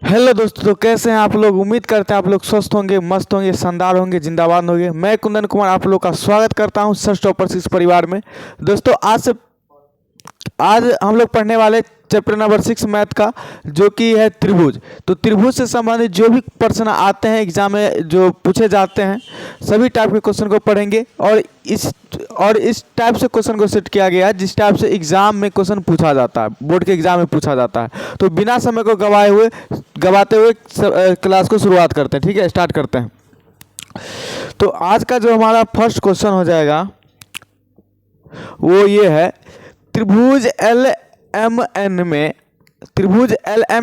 Hello दोस्तों, तो कैसे हैं आप लोग। उम्मीद करते हैं आप लोग स्वस्थ होंगे, मस्त होंगे, शानदार होंगे, जिंदाबाद होंगे। मैं कुंदन कुमार आप लोग का स्वागत करता हूं सर्च टॉपर्स इस परिवार में। दोस्तों आज हम लोग पढ़ने वाले चैप्टर नंबर 6 मैथ का, जो कि है त्रिभुज। तो त्रिभुज से संबंधित जो भी प्रश्न आते हैं एग्जाम में, जो पूछे जाते हैं, सभी टाइप के क्वेश्चन को पढ़ेंगे। और इस टाइप से क्वेश्चन को सेट किया गया है जिस टाइप से एग्जाम में क्वेश्चन पूछा जाता है, बोर्ड के एग्जाम में पूछा जाता है। तो बिना समय को गवाते हुए क्लास को शुरुआत करते हैं। ठीक है, स्टार्ट करते हैं। तो आज का जो हमारा फर्स्ट क्वेश्चन हो जाएगा वो ये है, त्रिभुज एल एम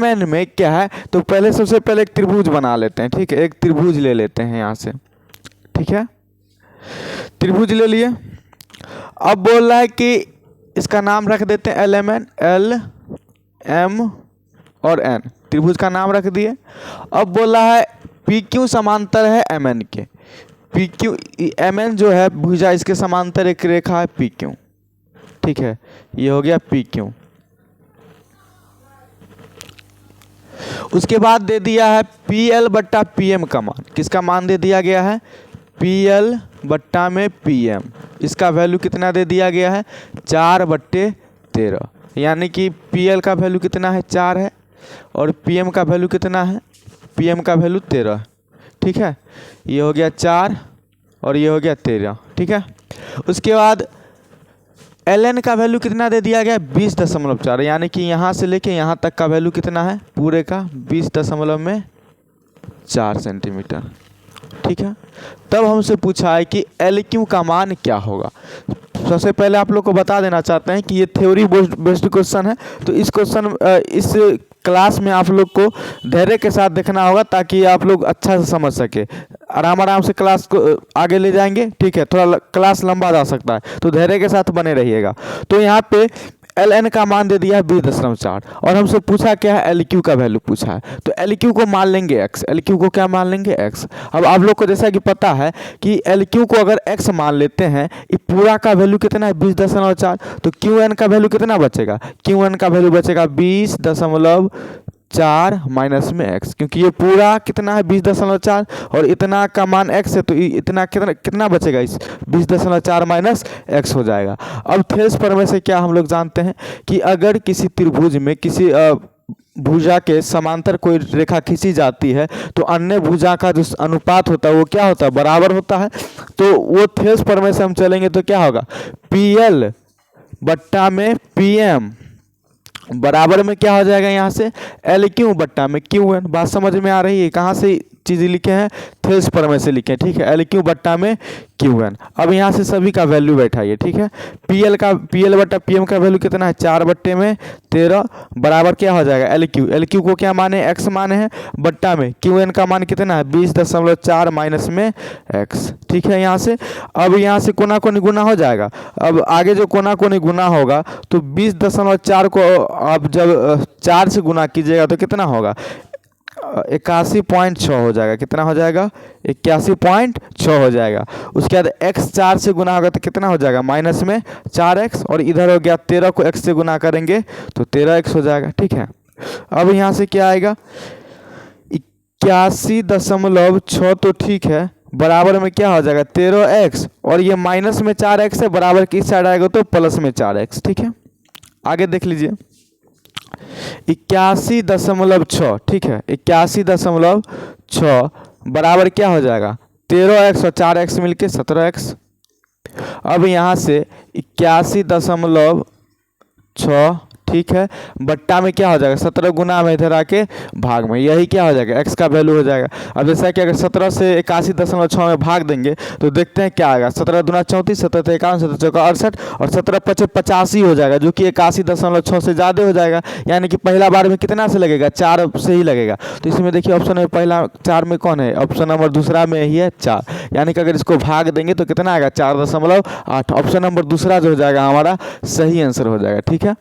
एन में क्या है। तो सबसे पहले एक त्रिभुज बना लेते हैं। ठीक है, एक त्रिभुज ले लेते हैं यहाँ से। ठीक है, त्रिभुज ले लिए। अब बोल रहा है कि इसका नाम रख देते हैं एल एम और एन। त्रिभुज का नाम रख दिए। अब बोला है पी क्यू समांतर है एम एन के। पी क्यू एम एन जो है भुजा, इसके समांतर एक रेखा है पी क्यू। ठीक है, ये हो गया पी क्यू। उसके बाद दे दिया है पी एल बट्टा पी एम का मान। किसका मान दे दिया गया है? पी एल बट्टा में पी एम। इसका वैल्यू कितना दे दिया गया है? 4/13। यानी कि पी एल का वैल्यू कितना है? 4 है। और पी एम का वैल्यू कितना है? पी एम का वैल्यू 13। ठीक है, ये हो गया 4 और ये हो गया 13। ठीक है, उसके बाद एल एन का वैल्यू कितना दे दिया गया? 20.4। यानी कि यहाँ से लेके यहाँ तक का वैल्यू कितना है? पूरे का 20.4 सेंटीमीटर। ठीक है, तब हमसे पूछा है कि एल क्यू का मान क्या होगा। सबसे पहले आप लोग को बता देना चाहते हैं कि ये थ्योरी बेस्ड क्वेश्चन है। तो इस क्लास में आप लोग को धैर्य के साथ देखना होगा ताकि आप लोग अच्छा से समझ सके। आराम से क्लास को आगे ले जाएंगे। ठीक है, थोड़ा क्लास लंबा जा सकता है, तो धैर्य के साथ बने रहिएगा। तो यहाँ पे एल एन का मान दे दिया है 20.4 और हमसे पूछा क्या है? एल क्यू का वैल्यू पूछा है। तो एल क्यू को मान लेंगे एक्स। एल क्यू को क्या मान लेंगे? एक्स। अब आप लोग को जैसा कि पता है कि एल क्यू को अगर एक्स मान लेते हैं, ये पूरा का वैल्यू कितना है? 20.4। तो क्यू एन का वैल्यू कितना बचेगा? क्यू एन का वैल्यू बचेगा 20.4 माइनस में एक्स, क्योंकि ये पूरा कितना है? 20.4 और इतना का मान एक्स है, तो इतना कितना बचेगा? इस 20.4 माइनस एक्स हो जाएगा। अब थेल्स प्रमेय से क्या हम लोग जानते हैं कि अगर किसी त्रिभुज में किसी भुजा के समांतर कोई रेखा खींची जाती है तो अन्य भुजा का जो अनुपात होता है वो क्या होता है? बराबर होता है। तो वो थेल्स प्रमेय से हम चलेंगे तो क्या होगा? पी एल बट्टा में पी एम बराबर में क्या हो जाएगा? यहाँ से एल क्यू बट्टा में क्यू एन। बात समझ में आ रही है? कहाँ से चीज़ें लिखे हैं? थेल्स प्रमेय से लिखे हैं। ठीक है, एल क्यू बट्टा में क्यू एन। अब यहाँ से सभी का वैल्यू बैठाइए। ठीक है, पी एल बट्टा पी एम का वैल्यू कितना है? 4/13 बराबर क्या हो जाएगा? एल क्यू को क्या माने? एक्स माने हैं, बट्टा में क्यू एन का मान कितना है? 20.4 माइनस में एक्स। ठीक है, यहाँ से अब यहाँ से कोना कोनी गुना हो जाएगा। अब आगे जो कोना कोनी गुना होगा तो 20.4 को आप जब 4 से गुना कीजिएगा तो कितना होगा? 81.6 हो जाएगा। कितना हो जाएगा? 81.6 हो जाएगा। उसके बाद x 4 से गुना होगा तो कितना हो जाएगा? माइनस में 4x और इधर हो गया 13 को x से गुना करेंगे तो 13x हो जाएगा। ठीक है, अब यहाँ से क्या आएगा? 81.6 तो ठीक है, बराबर में क्या हो जाएगा? 13x और ये माइनस में 4x है, बराबर किस साइड आएगा? तो प्लस में 4x। ठीक है, आगे देख लीजिए 81.6। ठीक है, 81.6 बराबर क्या हो जाएगा? 13x और 4x मिलके 17x। अब यहाँ से 81.6 ठीक है, बट्टा में क्या हो जाएगा? 17 गुना में इधर आके भाग में, यही क्या हो जाएगा? x का वैल्यू हो जाएगा। अब जैसा कि अगर 17 से 81.6 में भाग देंगे तो देखते हैं क्या आएगा। 17 दूना 34, 17 तो 51, 17 चौका 68 और 17 पचे 85 हो जाएगा, जो कि 81.6 से ज़्यादा हो जाएगा। यानी कि पहला बार में कितना से लगेगा? 4 से ही लगेगा। तो इसमें देखिए ऑप्शन में पहला 4 में कौन है? ऑप्शन नंबर दूसरा में ही है 4। यानी कि अगर इसको भाग देंगे तो कितना आएगा? 4.8। ऑप्शन नंबर दूसरा जो हो जाएगा हमारा सही आंसर हो जाएगा। ठीक है,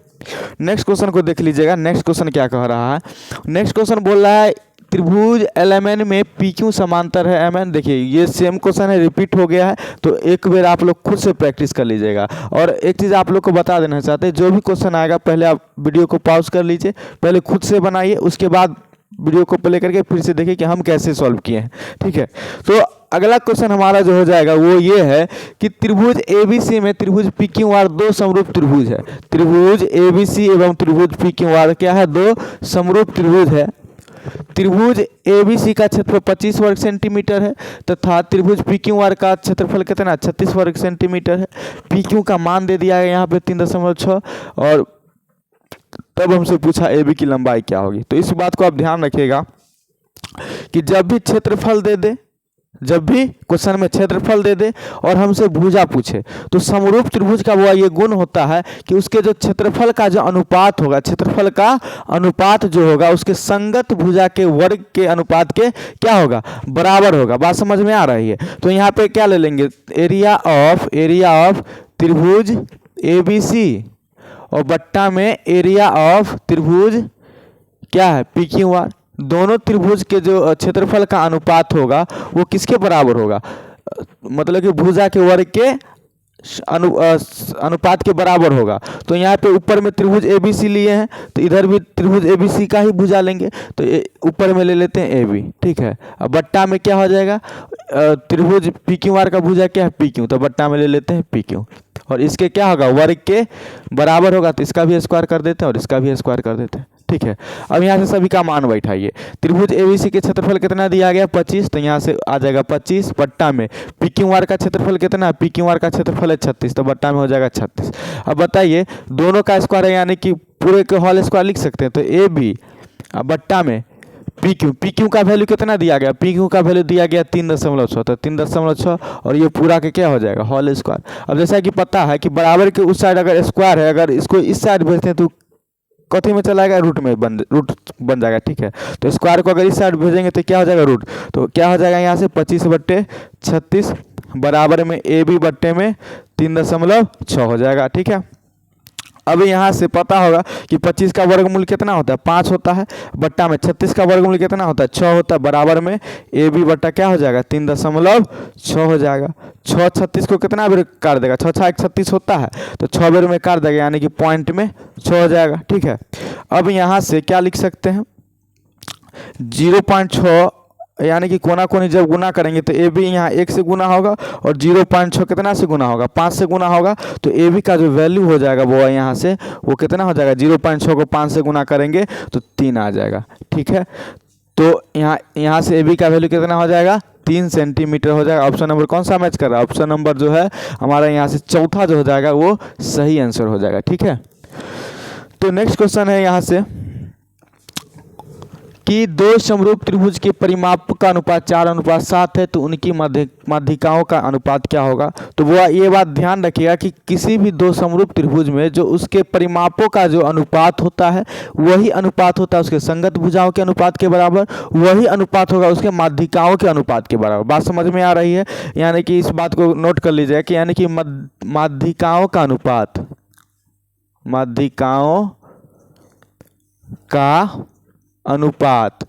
नेक्स्ट क्वेश्चन को देख लीजिएगा। नेक्स्ट क्वेश्चन क्या कह रहा है? नेक्स्ट क्वेश्चन बोल रहा है त्रिभुज एल एम एन में पी क्यू समांतर है एम एन। देखिए ये सेम क्वेश्चन है, रिपीट हो गया है, तो एक बार आप लोग खुद से प्रैक्टिस कर लीजिएगा। और एक चीज़ आप लोग को बता देना चाहते हैं, जो भी क्वेश्चन आएगा पहले आप वीडियो को पॉज कर लीजिए, पहले खुद से बनाइए, उसके बाद वीडियो को प्ले करके फिर से देखिए कि हम कैसे सॉल्व किए हैं। ठीक है, तो अगला क्वेश्चन हमारा जो हो जाएगा वो ये है कि त्रिभुज एबीसी में त्रिभुज पीक्यूआर दो समरूप त्रिभुज है। त्रिभुज एबीसी एवं त्रिभुज पीक्यूआर क्या है, दो समरूप त्रिभुज है। त्रिभुज एबीसी का क्षेत्रफल 25 वर्ग सेंटीमीटर है तथा त्रिभुज पीक्यूआर का क्षेत्रफल कितना 36 वर्ग सेंटीमीटर है। पीक्यू का मान दे दिया है यहाँ पे 3.6 और तब हमसे पूछा एबी की लंबाई क्या होगी। तो इस बात को आप ध्यान रखिएगा कि जब भी क्षेत्रफल दे दे, जब भी क्वेश्चन में क्षेत्रफल दे दे और हमसे भुजा पूछे तो समरूप त्रिभुज का वो ये गुण होता है कि उसके जो क्षेत्रफल का जो अनुपात होगा, क्षेत्रफल का अनुपात जो होगा उसके संगत भुजा के वर्ग के अनुपात के क्या होगा, बराबर होगा। बात समझ में आ रही है। तो यहाँ पे क्या ले लेंगे, एरिया ऑफ त्रिभुज एबीसी और बट्टा में एरिया ऑफ त्रिभुज क्या है पीक्यूआर। दोनों त्रिभुज के जो क्षेत्रफल का अनुपात होगा वो किसके बराबर होगा, मतलब कि भुजा के वर्ग के अनुपात के बराबर होगा। तो यहाँ पे ऊपर में त्रिभुज एबीसी लिए हैं तो इधर भी त्रिभुज एबीसी का ही भुजा लेंगे, तो ऊपर में ले लेते हैं एबी। ठीक है, अब बट्टा में क्या हो जाएगा, त्रिभुज पीक्यूआर का भुजा क्या है पीक्यू, तो बट्टा में ले लेते हैं पीक्यू और इसके क्या होगा वर्ग के बराबर होगा, तो इसका भी स्क्वायर कर देते हैं और इसका भी स्क्वायर कर देते हैं। ठीक है, अब यहाँ से सभी का मान बैठाइए। त्रिभुज एबीसी के क्षेत्रफल कितना दिया गया 25, तो यहाँ से आ जाएगा 25 बट्टा में पीक्यूआर का क्षेत्रफल कितना है, पीक्यूआर का क्षेत्रफल है 36, तो बट्टा में हो जाएगा 36। अब बताइए दोनों का स्क्वायर है यानी कि पूरे के होल स्क्वायर लिख सकते हैं, तो ए बी बट्टा में पीक्यू का वैल्यू कितना दिया गया, पीक्यू का वैल्यू दिया गया 3.6, तो 3.6 और ये पूरा के क्या हो जाएगा होल स्क्वायर। अब जैसा कि पता है कि बराबर के उस साइड अगर स्क्वायर है, अगर इसको इस साइड भेजते हैं तो कथी में चला जाएगा, रूट बन जाएगा। ठीक है, तो स्क्वायर को अगर इस साइड भेजेंगे तो क्या हो जाएगा रूट, तो क्या हो जाएगा यहाँ से 25/36 बराबर में ए बी बट्टे में 3.6 हो जाएगा। ठीक है, अब यहाँ से पता होगा कि 25 का वर्गमूल कितना होता है 5 होता है, बट्टा में 36 का वर्गमूल कितना होता है 6 होता है, बराबर में ए बी बट्टा क्या हो जाएगा 3.6 हो जाएगा। 6 36 को कितना बेर काट देगा, 6 6 36 होता है, तो 6 बेर में काट देगा यानी कि पॉइंट में 6 हो जाएगा। ठीक है, अब यहाँ से क्या लिख सकते हैं 0.6 यानी कि कोना कोनी जब गुना करेंगे तो ए बी यहाँ 1 से गुना होगा और 0.6 कितना से गुना होगा 5 से गुना होगा, तो ए बी का जो वैल्यू हो जाएगा वो यहाँ से वो कितना हो जाएगा 0.6 को 5 से गुना करेंगे तो 3 आ जाएगा। ठीक है, तो यहाँ से ए बी का वैल्यू कितना हो जाएगा 3 सेंटीमीटर हो जाएगा। ऑप्शन नंबर कौन सा मैच कर रहा है, ऑप्शन नंबर जो है हमारा यहाँ से चौथा जो हो जाएगा वो सही आंसर हो जाएगा। ठीक है, तो नेक्स्ट क्वेश्चन है यहाँ से कि दो समरूप त्रिभुज के परिमाप का अनुपात 4:7 है तो उनकी माध्यिकाओं का अनुपात क्या होगा। तो वो ये बात ध्यान रखिएगा कि किसी भी दो समरूप त्रिभुज में जो उसके परिमापों का जो अनुपात होता है वही अनुपात होता है उसके संगत भुजाओं के अनुपात के बराबर, वही अनुपात होगा उसके माध्यिकाओं के अनुपात के बराबर। बात समझ में आ रही है, यानी कि इस बात को नोट कर लीजिए कि यानी कि माध्यिकाओं का अनुपात, माध्यिकाओं का अनुपात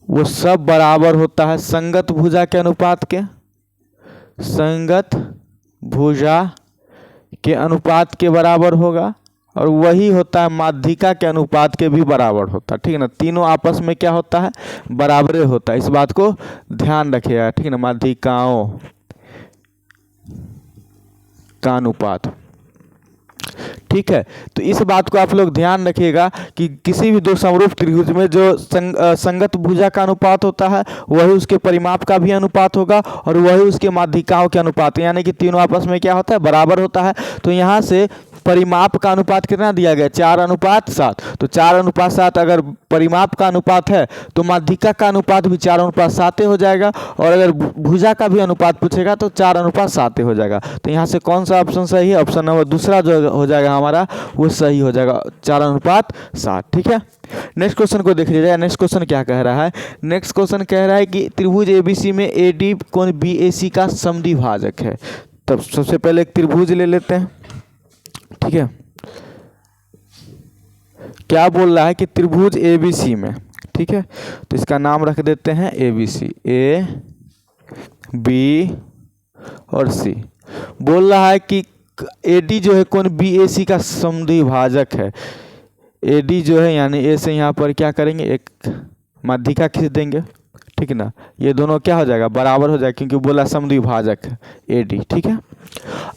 वो सब बराबर होता है संगत भुजा के अनुपात के, संगत भुजा के अनुपात के बराबर होगा और वही होता है माध्यिका के अनुपात के भी बराबर होता है। ठीक है ना, तीनों आपस में क्या होता है बराबर होता है, इस बात को ध्यान रखिएगा। ठीक है ना, माध्यिकाओं का अनुपात। ठीक है, तो इस बात को आप लोग ध्यान रखिएगा कि किसी भी दो समरूप त्रिभुज में जो संगत भुजा का अनुपात होता है वही उसके परिमाप का भी अनुपात होगा और वही उसके माध्यिकाओं के अनुपात, यानी कि तीनों आपस में क्या होता है बराबर होता है। तो यहाँ से परिमाप का अनुपात कितना दिया गया 4:7, तो 4:7 अगर परिमाप का अनुपात है तो माध्यिका का अनुपात भी 4:7 हो जाएगा और अगर भुजा का भी अनुपात पूछेगा तो 4:7 हो जाएगा। तो यहाँ से कौन सा ऑप्शन सही है, ऑप्शन नंबर दूसरा जो हो जाएगा हमारा वो सही हो जाएगा 4:7। ठीक है, नेक्स्ट क्वेश्चन को देख लीजिएगा। नेक्स्ट क्वेश्चन क्या कह रहा है, नेक्स्ट क्वेश्चन कह रहा है कि त्रिभुज एबीसी में एडी कोण बीएसी का समद्विभाजक है। तब सबसे पहले एक त्रिभुज ले लेते हैं। ठीक है, क्या बोल रहा है कि त्रिभुज एबीसी में, ठीक है, तो इसका नाम रख देते हैं एबीसी, ए बी और सी। बोल रहा है कि एडी जो है कोण बीएसी का समद्विभाजक है। ए डी जो है यानी ए से यहाँ पर क्या करेंगे, एक माध्यिका खींच देंगे, ठीक है ना। ये दोनों क्या हो जाएगा, बराबर हो जाएगा, क्योंकि बोला समद्विभाजक है ए डी, ठीक है।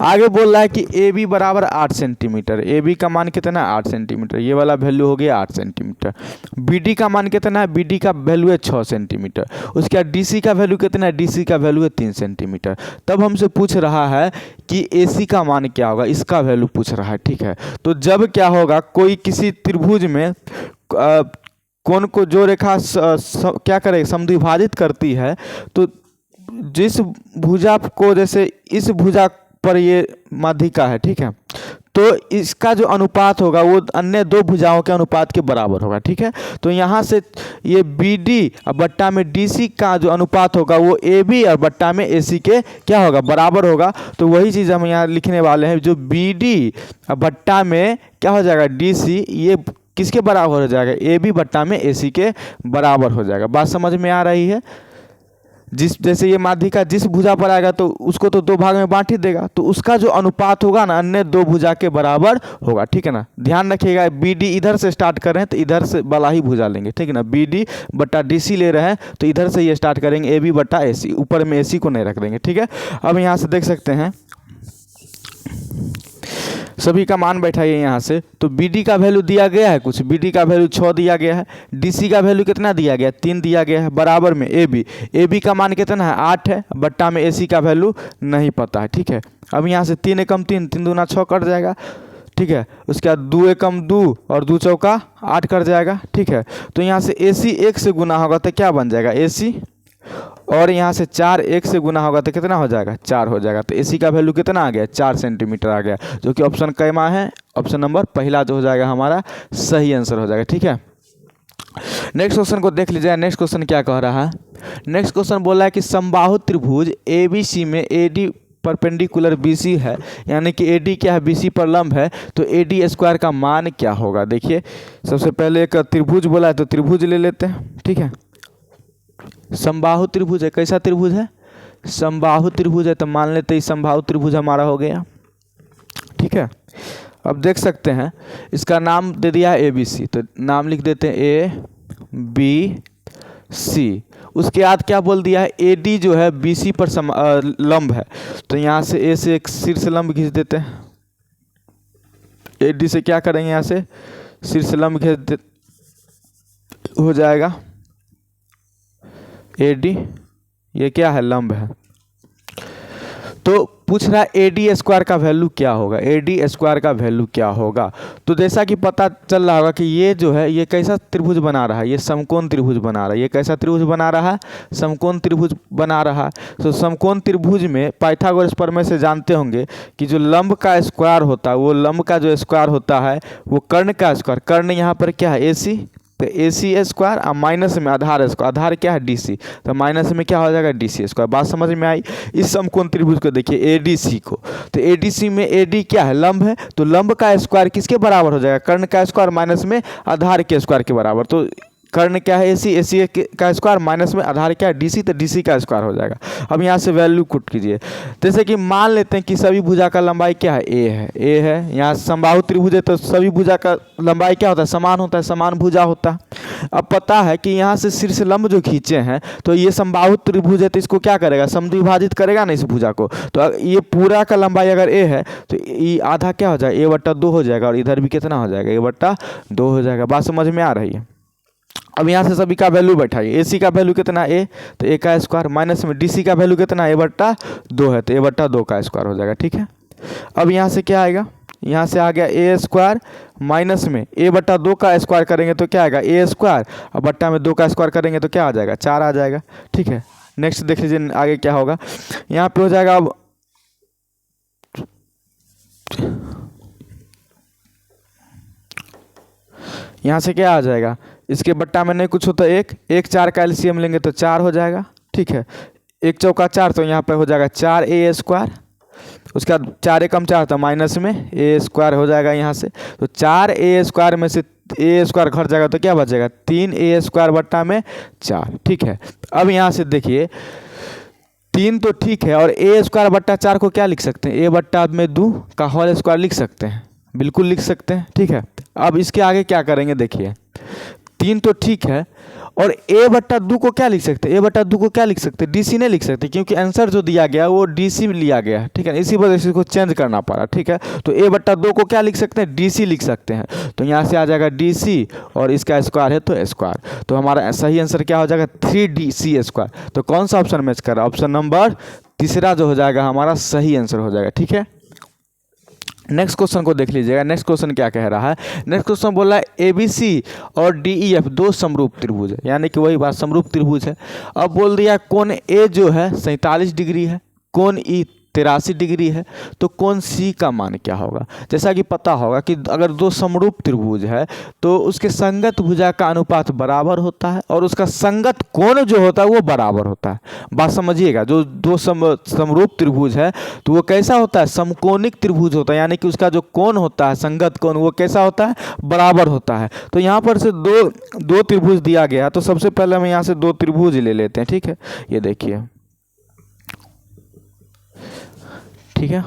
आगे बोल रहा है कि ए बी बराबर 8 सेंटीमीटर। ए बी का मान कितना है, 8 सेंटीमीटर। ये वाला वैल्यू हो गया 8 सेंटीमीटर। बी डी का मान कितना है, बी डी का वैल्यू है 6 सेंटीमीटर। उसके बाद डी सी का वैल्यू कितना है, डी सी का वैल्यू है 3 सेंटीमीटर। तब हमसे पूछ रहा है कि ए सी का मान क्या होगा, इसका वैल्यू पूछ रहा है, ठीक है। तो जब क्या होगा, कोई किसी त्रिभुज में कोण को जो रेखा क्या करेगी, समद्विभाजित करती है, तो जिस भुजा को, जैसे इस भुजा पर ये माध्यिका है, ठीक है, तो इसका जो अनुपात होगा वो अन्य दो भुजाओं के अनुपात के बराबर होगा, ठीक है। तो यहाँ से ये बी डी और बट्टा में डी सी का जो अनुपात होगा वो ए बी और बट्टा में ए सी के क्या होगा, बराबर होगा। तो वही चीज़ हम यहाँ लिखने वाले हैं, जो बी डी और बट्टा में क्या हो जाएगा, डी सी, ये किसके बराबर हो जाएगा, ए बी बट्टा में ए सी के बराबर हो जाएगा। बात समझ में आ रही है। जैसे ये माध्यिका जिस भुजा पर आएगा तो उसको तो दो भाग में बांट ही देगा, तो उसका जो अनुपात होगा ना अन्य दो भुजा के बराबर होगा, ठीक है ना। ध्यान रखिएगा, बी डी इधर से स्टार्ट कर रहे हैं तो इधर से वाला ही भुजा लेंगे, ठीक है ना। बी डी बट्टा डी सी ले रहे हैं तो इधर से ये स्टार्ट करेंगे, ए बी बट्टा ए सी, ऊपर में ए सी को नहीं रख देंगे, ठीक है। अब यहाँ से देख सकते हैं सभी का मान बैठाइए यहाँ से। तो बी डी का वैल्यू दिया गया है कुछ, बी डी का वैल्यू 6 दिया गया है, डी सी का वैल्यू कितना दिया गया है, 3 दिया गया है, बराबर में ए बी का मान कितना है, 8 है, बट्टा में ए सी का वैल्यू नहीं पता है, ठीक है। अब यहाँ से 3 एकम 3, 3 दूना 6 कट जाएगा, ठीक है। उसके बाद 2 एकम 2 और 2 चौका 8 कट जाएगा, ठीक है। तो यहाँ से ए सी 1 से गुना होगा तो क्या बन जाएगा, ए सी, और यहाँ से 4 1 से गुना होगा तो कितना हो जाएगा, 4 हो जाएगा। तो एसी का वैल्यू कितना आ गया, 4 सेंटीमीटर आ गया, जो कि ऑप्शन कैमा है, ऑप्शन नंबर पहला जो हो जाएगा हमारा सही आंसर हो जाएगा, ठीक है। नेक्स्ट क्वेश्चन को देख लीजिए। नेक्स्ट क्वेश्चन क्या कह रहा है, नेक्स्ट क्वेश्चन बोल रहा है कि समबाहु त्रिभुज ए बी सी में A D perpendicular B C है, यानी कि ए डी क्या है, बी सी पर लंब है, तो ए डी स्क्वायर का मान क्या होगा। देखिए सबसे पहले एक त्रिभुज बोला है तो त्रिभुज ले लेते हैं, ठीक है। समबाहु त्रिभुज है, कैसा त्रिभुज है, समबाहु त्रिभुज है, तो मान लेते हैं समबाहु त्रिभुज हमारा हो गया, ठीक है। अब देख सकते हैं इसका नाम दे दिया है ए बी सी, तो नाम लिख देते हैं ए बी सी। उसके बाद क्या बोल दिया है, ए डी जो है बी सी पर लंब है, तो यहाँ से ए से एक शीर्ष लंब खींच देते हैं, ए डी से क्या करेंगे, यहाँ से शीर्ष लंब खींच हो जाएगा ए डी, ये क्या है, लंब है। तो पूछ रहा है ए डी स्क्वायर का वैल्यू क्या होगा, ए डी स्क्वायर का वैल्यू क्या होगा। तो जैसा कि पता चल रहा होगा कि ये जो है ये कैसा त्रिभुज बना रहा है, ये समकोण त्रिभुज बना रहा है। ये कैसा त्रिभुज बना रहा है, समकोण त्रिभुज बना रहा है। तो समकोण त्रिभुज में पाइथागोरस प्रमेय से जानते होंगे कि जो लंब का स्क्वायर होता है, वो लंब का जो स्क्वायर होता है वो कर्ण का स्क्वायर, कर्ण यहाँ पर क्या है, ए सी, तो ए सी स्क्वायर और माइनस में आधार स्क्वायर, आधार क्या है, डी सी, तो माइनस में क्या हो जाएगा, डी सी स्क्वायर। बात समझ में आई। इस समकोण त्रिभुज को देखिए ए डी सी को, तो ए डी सी में ए डी क्या है, लंब है, तो लंब का स्क्वायर किसके बराबर हो जाएगा, कर्ण का स्क्वायर माइनस में आधार के स्क्वायर के बराबर। तो कर्ण क्या है, ए सी का स्क्वायर माइनस में आधार क्या है, डी सी, तो डी सी का स्क्वायर हो जाएगा। अब यहाँ से वैल्यू पुट कीजिए। जैसे कि मान लेते हैं कि सभी भुजा का लंबाई क्या है, ए है। यहाँ समबाहु त्रिभुज है तो सभी भुजा का लंबाई क्या होता है, समान होता है, समान भुजा होता है। अब पता है कि यहाँ से शीर्ष लंब जो खींचे हैं तो ये समबाहु त्रिभुज है, तो इसको क्या करेगा, समद्विभाजित करेगा ना इस भुजा को। तो ये पूरा का लंबाई अगर ए है तो ये आधा क्या हो जाएगा, ए बट्टा 2 हो जाएगा, और इधर भी कितना हो जाएगा, ए बट्टा 2 हो जाएगा। बात समझ में आ रही है। अब यहाँ से सभी का वैल्यू बैठाइए। ए सी का वैल्यू कितना है, ए, तो ए का स्क्वायर, माइनस में डी सी का वैल्यू कितना है, ए बट्टा 2 है, तो ए बट्टा 2 का स्क्वायर हो जाएगा, ठीक है। अब यहाँ से क्या आएगा, यहाँ से आ गया ए स्क्वायर, माइनस में ए बट्टा 2 का स्क्वायर करेंगे तो क्या आएगा, ए स्क्वायर, और बट्टा में 2 का स्क्वायर करेंगे तो क्या आ जाएगा, 4 आ जाएगा, ठीक है। नेक्स्ट देख लीजिए आगे क्या होगा। यहाँ पे हो जाएगा, अब यहाँ से क्या आ जाएगा, इसके बट्टा में नहीं कुछ होता, एक 4 का एलसीएम लेंगे तो 4 हो जाएगा, ठीक है। 1 चौका 4, तो यहाँ पे हो जाएगा 4 ए स्क्वायर, उसके बाद 4 एकम 4 तो माइनस में ए स्क्वायर हो जाएगा यहाँ से। तो 4 ए स्क्वायर में से ए स्क्वायर घट जाएगा तो क्या बचेगा, 3 ए स्क्वायर बट्टा में 4, ठीक है। अब यहाँ से देखिए 3 तो ठीक है, और ए स्क्वायर बट्टा 4 को क्या लिख सकते हैं, ए बट्टा में 2 का होल स्क्वायर लिख सकते हैं, बिल्कुल लिख सकते हैं, ठीक है। अब इसके आगे क्या करेंगे देखिए, 3 तो ठीक है, और a बट्टा 2 को क्या लिख सकते हैं, a बट्टा 2 को क्या लिख सकते हैं, DC नहीं लिख सकते, क्योंकि आंसर जो दिया गया वो DC लिया गया है, ठीक है, इसी वजह से इसको चेंज करना पड़ा, ठीक है। तो a बट्टा 2 को क्या लिख सकते हैं, DC लिख सकते हैं। तो यहाँ से आ जाएगा DC, और इसका स्क्वायर है तो स्क्वायर, तो हमारा सही आंसर क्या हो जाएगा 3DC स्क्वायर। तो कौन सा ऑप्शन मैच कर रहा है, ऑप्शन नंबर तीसरा जो हो जाएगा हमारा सही आंसर हो जाएगा, ठीक है। नेक्स्ट क्वेश्चन को देख लीजिएगा। नेक्स्ट क्वेश्चन क्या कह रहा है, नेक्स्ट क्वेश्चन बोल रहा है ABC और DEF 2 समरूप त्रिभुज है, यानी कि वही बात समरूप त्रिभुज है। अब बोल दिया कोण A जो है 47 डिग्री है, कोण E 83 डिग्री है, तो कोण C का मान क्या होगा। जैसा कि पता होगा कि अगर 2 समरूप त्रिभुज है तो उसके संगत भुजा का अनुपात बराबर होता है और उसका संगत कोण जो होता है वो बराबर होता है। बात समझिएगा, जो 2 समरूप त्रिभुज है तो वो कैसा होता है, समकोणिक त्रिभुज होता है, यानी कि उसका जो कोण होता है संगत कोण वो कैसा होता है, बराबर होता है। तो यहाँ पर से दो त्रिभुज दिया गया, तो सबसे पहले हम यहाँ से 2 त्रिभुज ले लेते हैं, ठीक है। ये देखिए, ठीक है,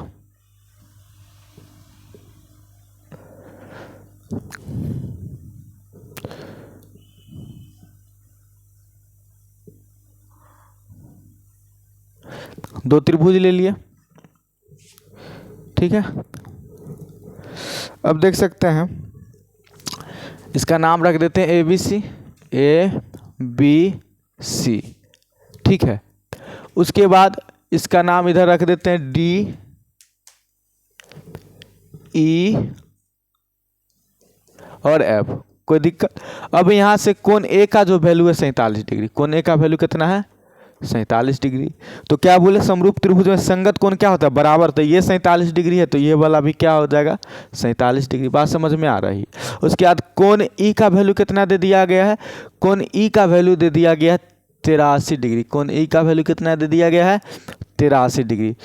दो त्रिभुज ले लिए, ठीक है। अब देख सकते हैं, इसका नाम रख देते हैं ABC, ABC, ठीक है। उसके बाद इसका नाम इधर रख देते हैं DE, और F, कोई दिक्कत। अब यहाँ से कोण A का जो वैल्यू है 47 डिग्री, कोण A का वैल्यू कितना है 47 डिग्री। तो क्या बोले, समरूप त्रिभुज में संगत कोण क्या होता है, बराबर। तो ये 47 डिग्री है, तो ये वाला भी क्या हो जाएगा 47 डिग्री। बात समझ में आ रही है। उसके बाद कोण E का वैल्यू कितना दे दिया गया है, कोण E का वैल्यू दे दिया गया है 83 डिग्री, कोण E का वैल्यू कितना दे दिया गया है 83 डिग्री।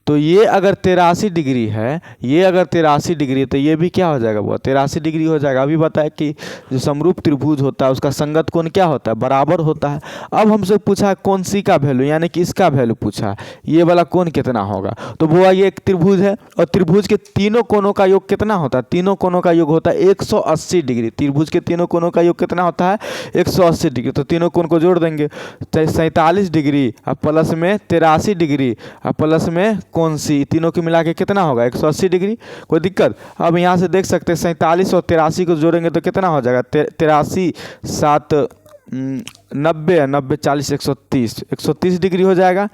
तो ये अगर 83 डिग्री है, ये अगर 83 डिग्री, तो ये भी क्या हो जाएगा, वो 83 डिग्री हो जाएगा। अभी बताया कि जो समरूप त्रिभुज होता है उसका संगत कोण क्या होता है, बराबर होता है। अब हमसे पूछा कोण C का वैल्यू, यानी कि इसका वैल्यू पूछा, ये वाला कोण कितना होगा। तो वो ये एक त्रिभुज है, और त्रिभुज के तीनों कोणों का योग कितना होता है, तीनों कोणों का योग होता है 180 डिग्री। त्रिभुज के तीनों कोणों का योग कितना होता है 180 डिग्री। तो तीनों कोण को जोड़ देंगे, 47 डिग्री और प्लस में 83 डिग्री और प्लस में कोण C, तीनों की मिला के कितना होगा 180 डिग्री। कोई दिक्कत। अब यहाँ से देख सकते हैं 47 और 83 को जोड़ेंगे तो कितना हो जाएगा 83 7 90 90 40 130 डिग्री हो जाएगा।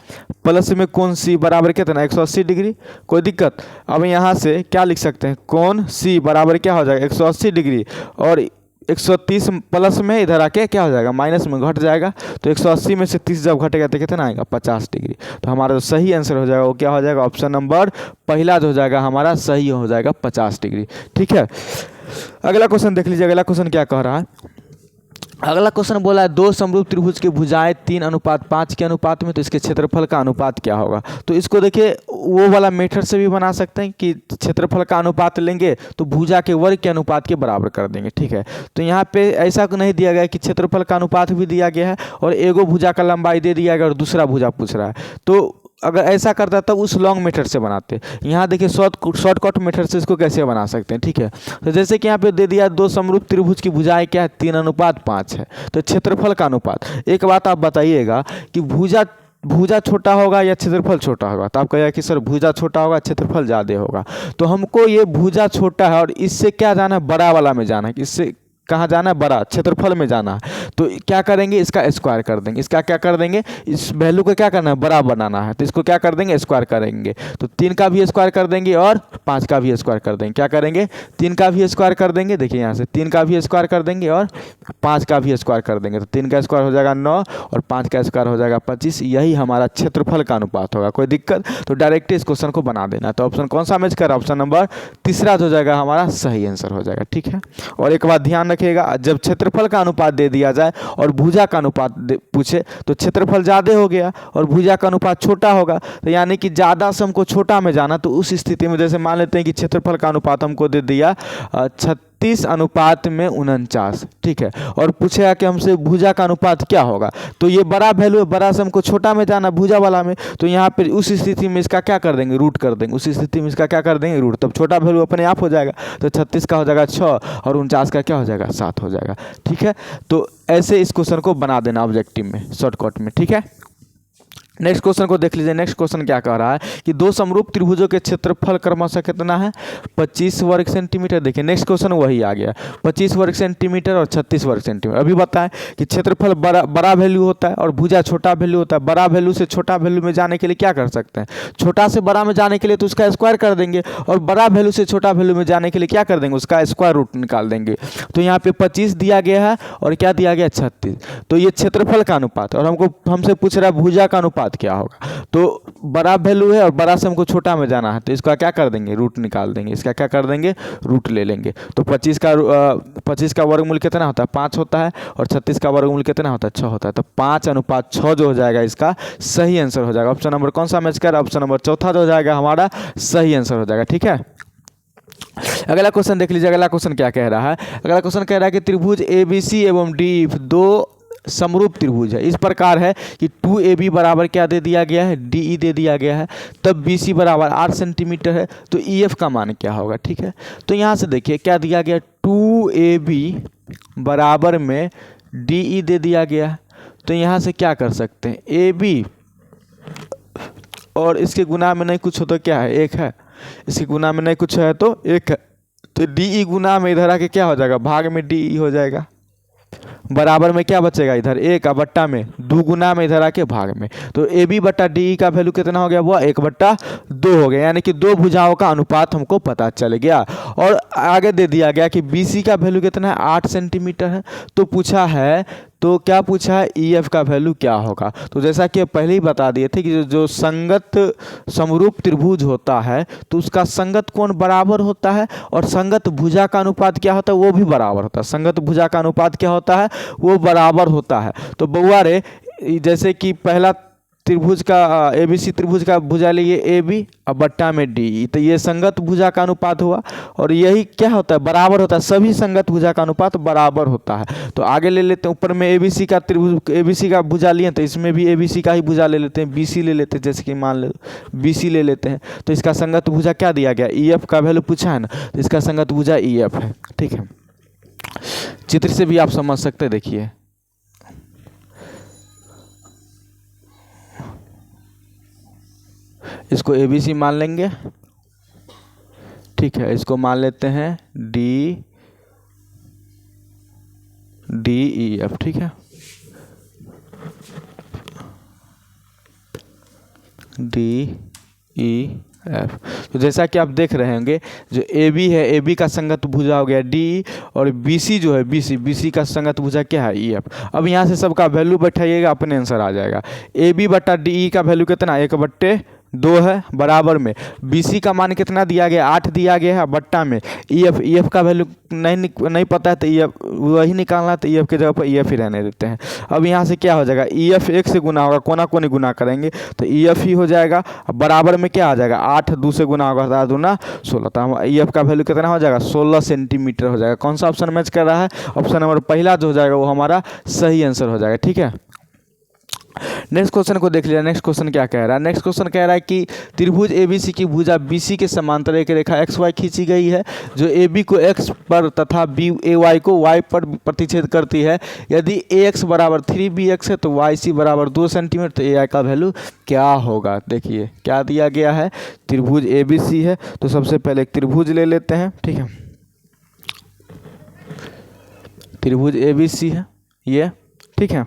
प्लस में कोण C बराबर कितना 180 डिग्री। कोई दिक्कत। अब यहाँ से क्या लिख सकते हैं, कोण C बराबर क्या हो जाएगा 180 डिग्री, और 130 प्लस में इधर आके क्या हो जाएगा माइनस में घट जाएगा। तो 180 में से 30 जब घटेगा तो कितना आएगा 50 डिग्री। तो हमारा जो सही आंसर हो जाएगा वो क्या हो जाएगा, ऑप्शन नंबर पहला जो हो जाएगा हमारा सही हो जाएगा 50 डिग्री। ठीक है, अगला क्वेश्चन देख लीजिए। अगला क्वेश्चन क्या कह रहा है, अगला क्वेश्चन बोला है 2 समरूप त्रिभुज की भुजाएं 3:5 के अनुपात में, तो इसके क्षेत्रफल का अनुपात क्या होगा। तो इसको देखिए वो वाला मेथड से भी बना सकते हैं कि क्षेत्रफल का अनुपात लेंगे तो भुजा के वर्ग के अनुपात के बराबर कर देंगे। ठीक है, तो यहाँ पे ऐसा नहीं दिया गया कि क्षेत्रफल का अनुपात भी दिया गया है और एगो भुजा का लंबाई दे दिया गया और दूसरा भुजा पूछ रहा है। तो अगर ऐसा करता तब उस लॉन्ग मेथड से बनाते। यहाँ देखिए शॉर्टकट मेथड से इसको कैसे बना सकते हैं। ठीक है, तो जैसे कि यहाँ पे दे दिया 2 समरूप त्रिभुज की भुजाएं क्या है 3:5 है, तो क्षेत्रफल का अनुपात। एक बात आप बताइएगा कि भुजा छोटा होगा या क्षेत्रफल छोटा होगा, तो आप कहेगा कि सर भुजा छोटा होगा क्षेत्रफल ज़्यादा होगा। तो हमको ये भुजा छोटा है और इससे क्या जाना है, बड़ा वाला में जाना है, इससे कहाँ जाना है, बड़ा क्षेत्रफल में जाना है। तो क्या करेंगे, इसका स्क्वायर कर देंगे। इसका क्या कर देंगे, इस वैल्यू को क्या करना है, बड़ा बनाना है, तो इसको क्या कर देंगे स्क्वायर करेंगे। तो 3 का भी स्क्वायर कर देंगे और 5 का भी स्क्वायर कर देंगे। क्या करेंगे, 3 का भी स्क्वायर कर देंगे, देखिए यहाँ से 3 का भी स्क्वायर कर देंगे और 5 का भी स्क्वायर कर देंगे। तो 3 का स्क्वायर हो जाएगा 9 और 5 का स्क्वायर हो जाएगा 25। यही हमारा क्षेत्रफल का अनुपात होगा। कोई दिक्कत, तो डायरेक्ट इस क्वेश्चन को बना देना। तो ऑप्शन कौन सा मैच कर रहा है, ऑप्शन नंबर तीसरा हो जाएगा हमारा सही आंसर हो जाएगा। ठीक है, और एक बात ध्यान रखिएगा, जब क्षेत्रफल का अनुपात दे दिया जाए और भुजा का अनुपात पूछे तो क्षेत्रफल ज़्यादा हो गया और भुजा का अनुपात छोटा होगा। तो यानी कि ज़्यादा से हमको छोटा में जाना, तो उस स्थिति में जैसे मान लेते हैं कि क्षेत्रफल का अनुपात हमको दे दिया 36:49, ठीक है। और पूछेगा कि हमसे भुजा का अनुपात क्या होगा, तो ये बड़ा वैल्यू है, बड़ा से हमको छोटा में जाना भुजा वाला में, तो यहाँ पे उस स्थिति में इसका क्या कर देंगे, रूट कर देंगे, उस स्थिति में इसका क्या कर देंगे, रूट, तब छोटा वैल्यू अपने आप हो जाएगा। तो 36 का हो जाएगा 6 और 49 का क्या हो जाएगा 7 हो जाएगा, ठीक है। तो ऐसे इस क्वेश्चन को बना देना ऑब्जेक्टिव में, शॉर्टकट में, ठीक है। नेक्स्ट क्वेश्चन को देख लीजिए। नेक्स्ट क्वेश्चन क्या कह रहा है कि दो समरूप त्रिभुजों के क्षेत्रफल क्रमशः कितना है, 25 वर्ग सेंटीमीटर। देखिए नेक्स्ट क्वेश्चन वही आ गया, 25 वर्ग सेंटीमीटर और 36 वर्ग सेंटीमीटर। अभी बताएं कि क्षेत्रफल बड़ा वैल्यू होता है और भुजा छोटा वैल्यू होता है। बड़ा वैल्यू से छोटा वैल्यू में जाने के लिए क्या कर सकते हैं, छोटा से बड़ा में जाने के लिए तो उसका स्क्वायर कर देंगे, और बड़ा वैल्यू से छोटा वैल्यू में जाने के लिए क्या कर देंगे, उसका स्क्वायर रूट निकाल देंगे। तो यहाँ पे 25 दिया गया है और क्या दिया गया 36, तो ये क्षेत्रफल का अनुपात है। और हमसे पूछ रहा है भुजा का अनुपात क्या होगा, तो बड़ा वैल्यू है और बड़ा से हमको छोटा में जाना है, तो इसका क्या कर देंगे, रूट निकाल देंगे, इसका क्या कर देंगे, रूट ले लेंगे। तो 25 का वर्गमूल कितना होता है, 5 होता है, और 36 का वर्गमूल कितना होता है, 6 होता है। तो 5:6 जो हो जाएगा इसका सही आंसर हो जाएगा। ऑप्शन नंबर कौन सा मैच कर, ऑप्शन नंबर चौथा जो हो जाएगा हमारा सही आंसर हो जाएगा, ठीक है। अगला क्वेश्चन देख लीजिए। अगला क्वेश्चन क्या कह रहा है, अगला क्वेश्चन कह रहा है कि त्रिभुज ABC एवं DE दो समरूप त्रिभुज है, इस प्रकार है कि 2AB बराबर क्या दे दिया गया है, DE दे दिया गया है, तब BC बराबर 8 सेंटीमीटर है, तो EF का मान क्या होगा, ठीक है। तो यहाँ से देखिए क्या दिया गया, 2AB बराबर में DE दे दिया गया है। तो यहाँ से क्या कर सकते हैं, AB और इसके गुना में नहीं कुछ हो तो क्या है, 1 है, इसके गुना में नहीं कुछ है तो 1 है, तो DE गुना में इधर आके क्या हो जाएगा, भाग में DE हो जाएगा, बराबर में क्या बचेगा, इधर 1 बट्टा में 2 गुना में इधर आके भाग में। तो AB बट्टा DE का वैल्यू कितना हो गया, वो 1/2 हो गया, यानी कि दो भुजाओं का अनुपात हमको पता चल गया। और आगे दे दिया गया कि BC का वैल्यू कितना है, 8 सेंटीमीटर है। तो पूछा है, तो क्या पूछा है, EF का वैल्यू क्या होगा। तो जैसा कि पहले ही बता दिए थे कि जो संगत समरूप त्रिभुज होता है तो उसका संगत कोण बराबर होता है, और संगत भुजा का अनुपात क्या होता है, वो भी बराबर होता है। संगत भुजा का अनुपात क्या होता है, वो बराबर होता है। तो बउआ रे, जैसे कि पहला त्रिभुज का ABC त्रिभुज का भुजा लिए AB और बट्टा में DE, तो ये संगत भुजा का अनुपात हुआ, और यही क्या होता है, बराबर होता है। सभी संगत भुजा का अनुपात बराबर होता है। तो आगे ले लेते हैं, ऊपर में ABC का त्रिभुज, ABC का भुजा लिए, तो इसमें भी ABC का ही भुजा ले लेते हैं, BC ले लेते हैं, जैसे कि मान लो BC ले लेते हैं। तो इसका संगत भुजा क्या दिया गया, EF का वैल्यू पूछा है ना, तो इसका संगत भुजा EF है, ठीक है। चित्र से भी आप समझ सकते हैं, देखिए इसको ABC मान लेंगे, ठीक है। इसको मान लेते हैं DEF, ठीक है, DEF। तो जैसा कि आप देख रहे होंगे, जो AB है, AB का संगत भुजा हो गया DE, और BC जो है BC का संगत भुजा क्या है, EF। अब यहाँ से सबका वैल्यू बैठाइएगा, अपने आंसर आ जाएगा। AB बट्टा DE का वैल्यू कितना, 1/2 है, बराबर में BC का मान कितना दिया गया, 8 दिया गया है, बट्टा में EF का वैल्यू नहीं पता है, तो EF वही निकालना है, तो EF के जगह पर EF ही रहने देते हैं। अब यहाँ से क्या हो जाएगा, EF 1 से गुना होगा, कोना कोनी गुना करेंगे तो EF ही हो जाएगा। बराबर में क्या आ जाएगा, 8 2 से गुना होगा, 7 दूना 16, तो हम EF का वैल्यू कितना हो जाएगा, 16 सेंटीमीटर हो जाएगा। कौन सा ऑप्शन मैच कर रहा है, ऑप्शन नंबर पहला जो हो जाएगा वो हमारा सही आंसर हो जाएगा, ठीक है। नेक्स्ट क्वेश्चन को देख लिया। नेक्स्ट क्वेश्चन क्या कह रहा है, नेक्स्ट क्वेश्चन कह रहा है कि त्रिभुज ABC की भुजा BC के समांतर एक रेखा XY खींची गई है, जो AB को X पर तथा AY को Y पर प्रतिच्छेद करती है। यदि AX बराबर 3BX है तो YC बराबर 2 सेंटीमीटर, तो AI का वैल्यू क्या होगा। देखिए क्या दिया गया है, त्रिभुज ABC है, तो सबसे पहले एक त्रिभुज ले लेते हैं, ठीक है। त्रिभुज ABC है ये, ठीक है।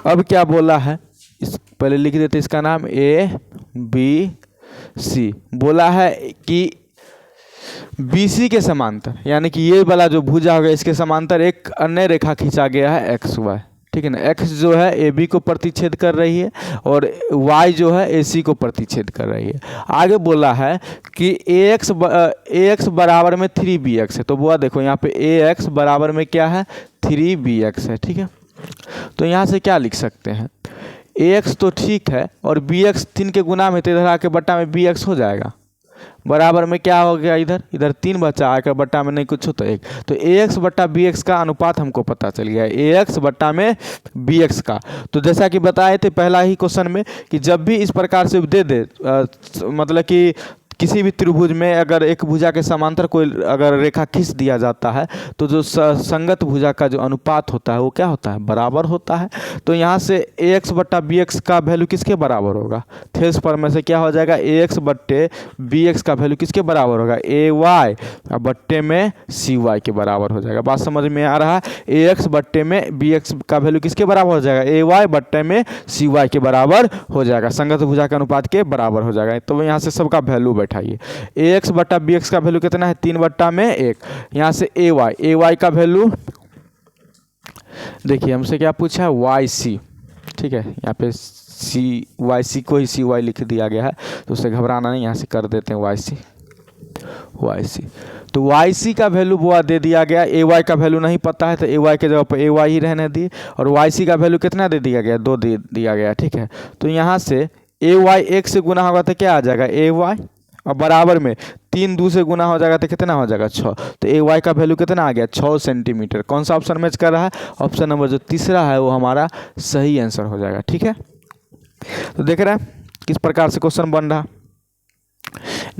अब क्या बोला है, इस पहले लिख देते इसका नाम ABC। बोला है कि BC के समांतर, यानी कि ये वाला जो भुजा होगा इसके समांतर एक अन्य रेखा खींचा गया है XY, ठीक है ना। X जो है AB को प्रतिच्छेद कर रही है और Y जो है AC को प्रतिच्छेद कर रही है। आगे बोला है कि AX बराबर में 3BX है, तो बुआ देखो यहाँ पे AX बराबर में क्या है, 3BX है, ठीक है। तो यहाँ से क्या लिख सकते हैं, AX तो ठीक है और BX 3 के गुना में, तो इधर आके बट्टा में BX हो जाएगा। बराबर में क्या हो गया, इधर इधर 3 बचा, आकर बट्टा में नहीं कुछ हो तो 1, तो ax बट्टा bx का अनुपात हमको पता चल गया ax बट्टा में bx का। तो जैसा कि बताए थे पहला ही क्वेश्चन में कि जब भी इस प्रकार से दे दे मतलब कि किसी भी त्रिभुज में अगर एक भुजा के समांतर कोई अगर रेखा खींच दिया जाता है तो जो संगत भुजा का जो अनुपात होता है वो क्या होता है, बराबर होता है। तो यहाँ से ax बट्टा bx का वैल्यू किसके बराबर होगा, थेल्स पर में से क्या हो जाएगा, ax बट्टे bx का वैल्यू किसके बराबर होगा, ay बट्टे में cy के बराबर हो जाएगा। बात समझ में आ रहा है, ax बट्टे में bx का वैल्यू किसके बराबर हो जाएगा, ay बट्टे में cy के बराबर हो जाएगा, संगत भुजा के अनुपात के बराबर हो जाएगा। तो यहाँ से सबका वैल्यू बैठाइए, ax बट्टा bx का वैल्यू कितना है, 3 बट्टा में 1, यहाँ से ay का वैल्यू देखिए हमसे क्या पूछा है, yc, ठीक है, यहाँ पे yc को ही cy लिख दिया गया है तो उससे घबराना नहीं, यहाँ से कर देते हैं yc। तो yc का वैल्यू वो दे दिया गया, ay का वैल्यू नहीं पता है तो ay के जगह पर ay ही रहने दिए, और yc का वैल्यू कितना दे दिया गया, 2 दे दिया गया, ठीक है। तो यहाँ से ay 1 से गुना होगा तो क्या आ जाएगा ay, और बराबर में 3 2 से गुना हो जाएगा तो कितना हो जाएगा 6, तो ay का वैल्यू कितना आ गया 6 सेंटीमीटर। कौन सा ऑप्शन मैच कर रहा है, ऑप्शन नंबर जो तीसरा है वो हमारा सही आंसर हो जाएगा, ठीक है। तो देख रहे हैं किस प्रकार से क्वेश्चन बन रहा।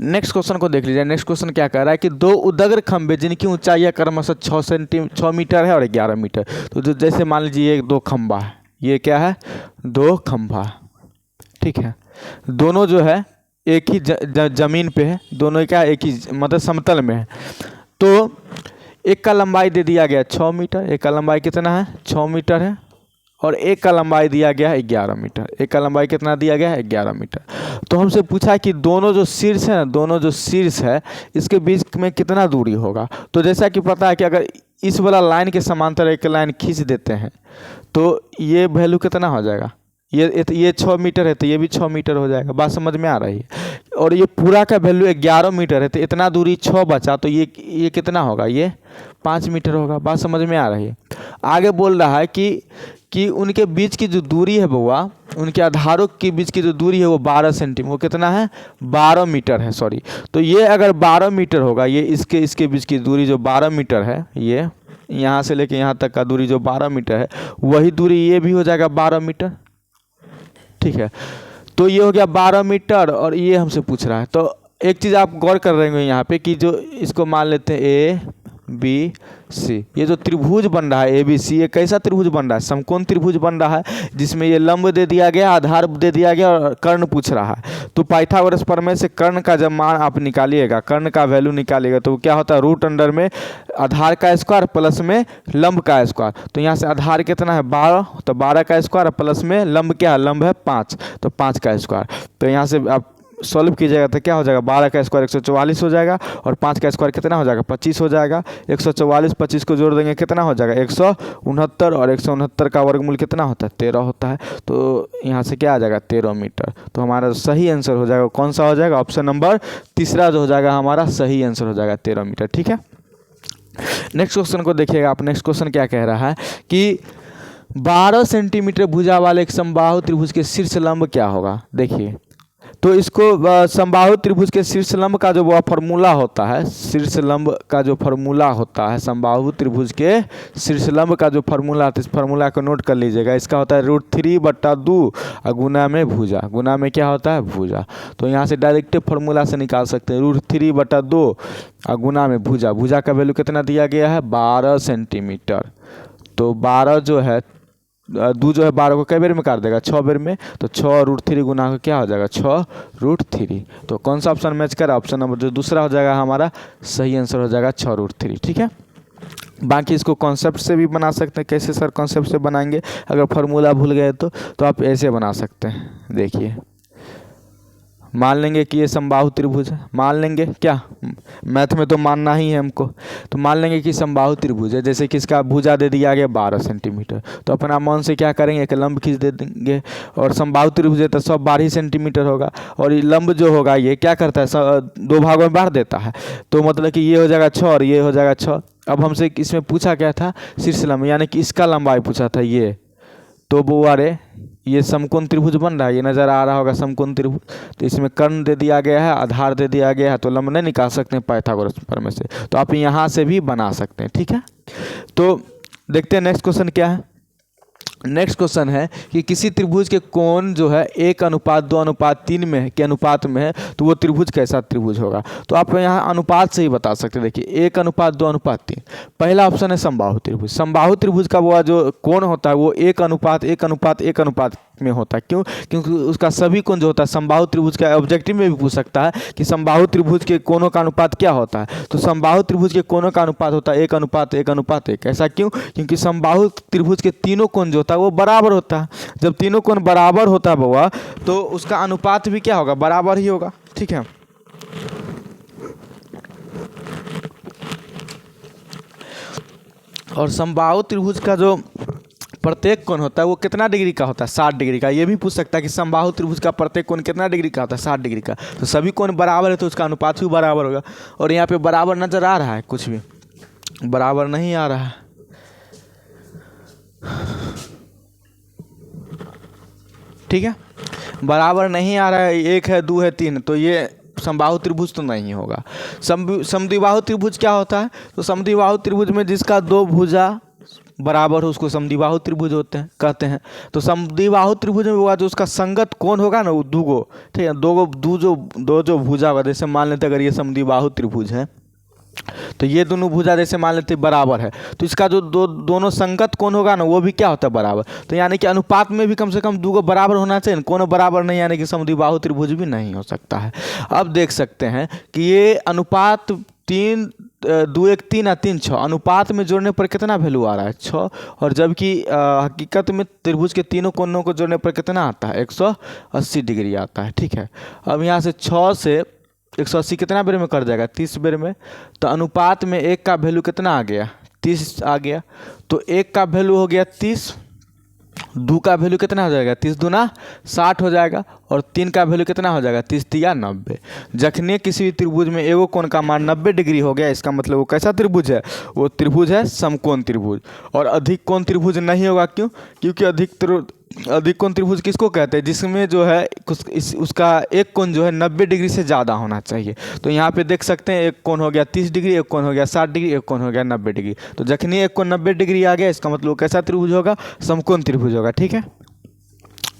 नेक्स्ट क्वेश्चन को देख लीजिए। नेक्स्ट क्वेश्चन क्या कह रहा है कि 2 उदग्र खंभे जिनकी ऊंचाई क्रमशः 6 मीटर है और 11 मीटर। तो जैसे मान लीजिए ये 2 खंभा है, ये क्या है 2 खंभा, ठीक है, दोनों जो है एक ही जमीन पे है, दोनों क्या एक ही मतलब समतल में है। तो एक का लंबाई दे दिया गया 6 मीटर, एक का लंबाई कितना है 6 मीटर है, और एक का लंबाई दिया गया है 11 मीटर, एक का लंबाई कितना दिया गया है 11 मीटर। तो हमसे पूछा कि दोनों जो शीर्ष है ना, दोनों जो शीर्ष है इसके बीच में कितना दूरी होगा। तो जैसा कि पता है कि अगर इस वाला लाइन के समांतर एक लाइन खींच देते हैं तो ये वैल्यू कितना हो जाएगा, ये 6 मीटर है तो ये भी 6 मीटर हो जाएगा। बात समझ में आ रही है। और ये पूरा का वैल्यू 11 मीटर है तो इतना दूरी 6 बचा तो ये कितना होगा, ये 5 मीटर होगा। बात समझ में आ रही है। आगे बोल रहा है कि उनके बीच की जो दूरी है बउआ, उनके आधारों के बीच की जो दूरी है वो 12 सेंटीमीटर, वो कितना है 12 मीटर है, सॉरी। तो ये अगर 12 मीटर होगा, ये इसके बीच की दूरी जो 12 मीटर है, ये यहाँ से लेके यहाँ तक का दूरी जो 12 मीटर है, वही दूरी ये भी हो जाएगा 12 मीटर, ठीक है। तो ये हो गया 12 मीटर और ये हमसे पूछ रहा है। तो एक चीज़ आप गौर कर रहे होंगे यहाँ पे कि जो इसको मान लेते हैं ABC, ये जो त्रिभुज बन रहा है ABC, ये कैसा त्रिभुज बन रहा है, समकोण त्रिभुज बन रहा है जिसमें ये लंब दे दिया गया, आधार दे दिया गया और कर्ण पूछ रहा है। तो पाइथागोरस प्रमेय से कर्ण का जब मान आप निकालिएगा, कर्ण का वैल्यू निकालिएगा तो क्या होता है रूट अंडर में आधार का स्क्वायर प्लस में लंब का स्क्वायर। तो यहाँ से आधार कितना है 12, तो 12 का स्क्वायर प्लस में लंब क्या है, लंब है 5, तो 5 का स्क्वायर। तो यहाँ से आप सॉल्व कीजिएगा तो क्या हो जाएगा 12 का स्क्वायर 144 हो जाएगा और 5 का स्क्वायर कितना हो जाएगा 25 हो जाएगा। 144 25 को जोड़ देंगे कितना हो जाएगा 169, और 169 का वर्गमूल कितना होता है 13 होता है। तो यहाँ से क्या आ जाएगा 13 मीटर। तो हमारा सही आंसर हो जाएगा कौन सा हो जाएगा, ऑप्शन नंबर तीसरा जो हो जाएगा हमारा सही आंसर हो जाएगा 13 मीटर, ठीक है। नेक्स्ट क्वेश्चन को देखिएगा आप। नेक्स्ट क्वेश्चन क्या कह रहा है कि 12 सेंटीमीटर भुजा वाले एक समबाहु त्रिभुज के शीर्ष लंब क्या होगा। देखिए तो इसको समबाहु त्रिभुज के शीर्ष लंब का जो वो फार्मूला होता है, शीर्ष लंब का जो फार्मूला होता है, समबाहु त्रिभुज के शीर्ष लंब का जो फार्मूला होता है, इस फार्मूला को नोट कर लीजिएगा। इसका होता है √3/2 और गुना में भुजा, गुना में क्या होता है भुजा। तो यहाँ से डायरेक्ट फार्मूला से निकाल सकते हैं √3/2 और गुना में भुजा। भुजा का वैल्यू कितना दिया गया है 12 सेंटीमीटर। तो 12 जो है 2 जो है 12 को कई बेर में काट देगा 6 बेर में, तो 6√3 गुना का क्या हो जाएगा 6√3। तो कौन सा ऑप्शन मैच करा, ऑप्शन नंबर जो दूसरा हो जाएगा हमारा सही आंसर हो जाएगा 6√3, ठीक है। बाकी इसको कॉन्सेप्ट से भी बना सकते हैं। कैसे सर कॉन्सेप्ट से बनाएंगे, अगर फार्मूला भूल गए तो आप ऐसे बना सकते हैं। देखिए मान लेंगे कि ये समबाहु त्रिभुज है, मान लेंगे क्या, मैथ में तो मानना ही है हमको। तो मान लेंगे कि समबाहु त्रिभुज है, जैसे कि इसका भुजा दे दिया गया 12 सेंटीमीटर, तो अपना मन से क्या करेंगे एक लंब खींच दे देंगे। और समबाहु त्रिभुज है तो सब 12 सेंटीमीटर होगा, और ये लंब जो होगा ये क्या करता है 2 भागों में बांट देता है। तो मतलब कि ये हो जाएगा 6 और ये हो जाएगा 6। अब हमसे इसमें पूछा क्या था शीर्ष लंब, यानी कि इसका लंबाई पूछा था ये, तो वो अरे ये समकोण त्रिभुज बन रहा है, ये नज़र आ रहा होगा समकोण त्रिभुज। तो इसमें कर्ण दे दिया गया है, आधार दे दिया गया है, तो लंब नहीं निकाल सकते हैं पाइथागोरस प्रमेय से, तो आप यहाँ से भी बना सकते हैं। ठीक है, तो देखते हैं नेक्स्ट क्वेश्चन क्या है। नेक्स्ट क्वेश्चन है कि किसी त्रिभुज के कोण जो है 1:2:3 में के अनुपात में है, तो वो त्रिभुज कैसा त्रिभुज होगा। तो आप यहाँ अनुपात से ही बता सकते हैं। देखिए 1:2:3, पहला ऑप्शन है समबाहु त्रिभुज। समबाहु त्रिभुज का वो जो कोण होता है वो 1:1:1 में होता है। क्यों? क्योंकि उसका सभी कोण जो होता है, समबाहु त्रिभुज का ऑब्जेक्टिव में भी पूछ सकता है कि समबाहु त्रिभुज के कोणों का अनुपात क्या होता है। तो समबाहु त्रिभुज के कोणों का अनुपात होता है 1:1:1। ऐसा क्यों? क्योंकि समबाहु त्रिभुज के तीनों कोण जो होता है वो बराबर होता है। जब तीनों कोण बराबर होता है बउआ, तो उसका अनुपात भी क्या होगा, बराबर ही होगा। ठीक है, और समबाहु त्रिभुज का जो प्रत्येक कोण होता है वो कितना डिग्री का होता है, 60 डिग्री का। ये भी पूछ सकता है कि समबाहु त्रिभुज का प्रत्येक कोण कितना डिग्री का होता है, 60 डिग्री का। तो सभी कोण बराबर है तो उसका अनुपात भी बराबर होगा। और यहाँ पे बराबर नजर आ रहा है, कुछ भी बराबर नहीं आ रहा है। ठीक है, बराबर नहीं आ रहा है, 1 है 2 है 3, तो ये समबाहु त्रिभुज तो नहीं होगा। समद्विबाहु त्रिभुज क्या होता है, तो समद्विबाहु त्रिभुज में जिसका दो भुजा बराबर हो उसको समद्विबाहु त्रिभुज कहते हैं। तो समद्विबाहु त्रिभुज में हुआ जो उसका संगत कोण होगा ना, वो दूगो, ठीक है, दो जो भुजा होगा, जैसे मान लेते अगर ये समद्विबाहु त्रिभुज है तो ये दोनों भुजा जैसे मान लेते बराबर है, तो इसका जो दोनों संगत कोण होगा ना वो भी क्या होता है, बराबर। तो यानी कि अनुपात में भी कम से कम दूगो बराबर होना चाहिए, कोण बराबर नहीं, यानी कि समद्विबाहु त्रिभुज भी नहीं हो सकता है। अब देख सकते हैं कि ये अनुपात 3 2 1 3 और 3 6 अनुपात में जोड़ने पर कितना वैल्यू आ रहा है, 6। और जबकि हकीकत में त्रिभुज के तीनों कोणों को जोड़ने पर कितना आता है, 180 डिग्री आता है। ठीक है, अब यहाँ से 6 से 180 कितना बेर में कर जाएगा, 30 बेर में। तो अनुपात में 1 का वैल्यू कितना आ गया, 30 आ गया। तो 1 का वैल्यू हो गया 30, 2 का वैल्यू कितना हो जाएगा, 30 दूना 60 हो जाएगा, और 3 का वैल्यू कितना हो जाएगा, 30 3 90। जखने किसी भी त्रिभुज में एगो कोण का मान 90 डिग्री हो गया, इसका मतलब वो कैसा त्रिभुज है, वो त्रिभुज है समकोण त्रिभुज। और अधिक कोण त्रिभुज नहीं होगा। क्यों? क्योंकि अधिक कोण त्रिभुज किसको कहते हैं, जिसमें जो है उसका एक कोण जो है 90 डिग्री से ज़्यादा होना चाहिए। तो यहाँ पे देख सकते हैं एक कोण हो गया 30 डिग्री, एक कोण हो गया 60 डिग्री, एक कोण हो गया 90 डिग्री। तो जखनी एक कोण 90 डिग्री आ गया, इसका मतलब कैसा त्रिभुज होगा, समकोण त्रिभुज होगा। ठीक है,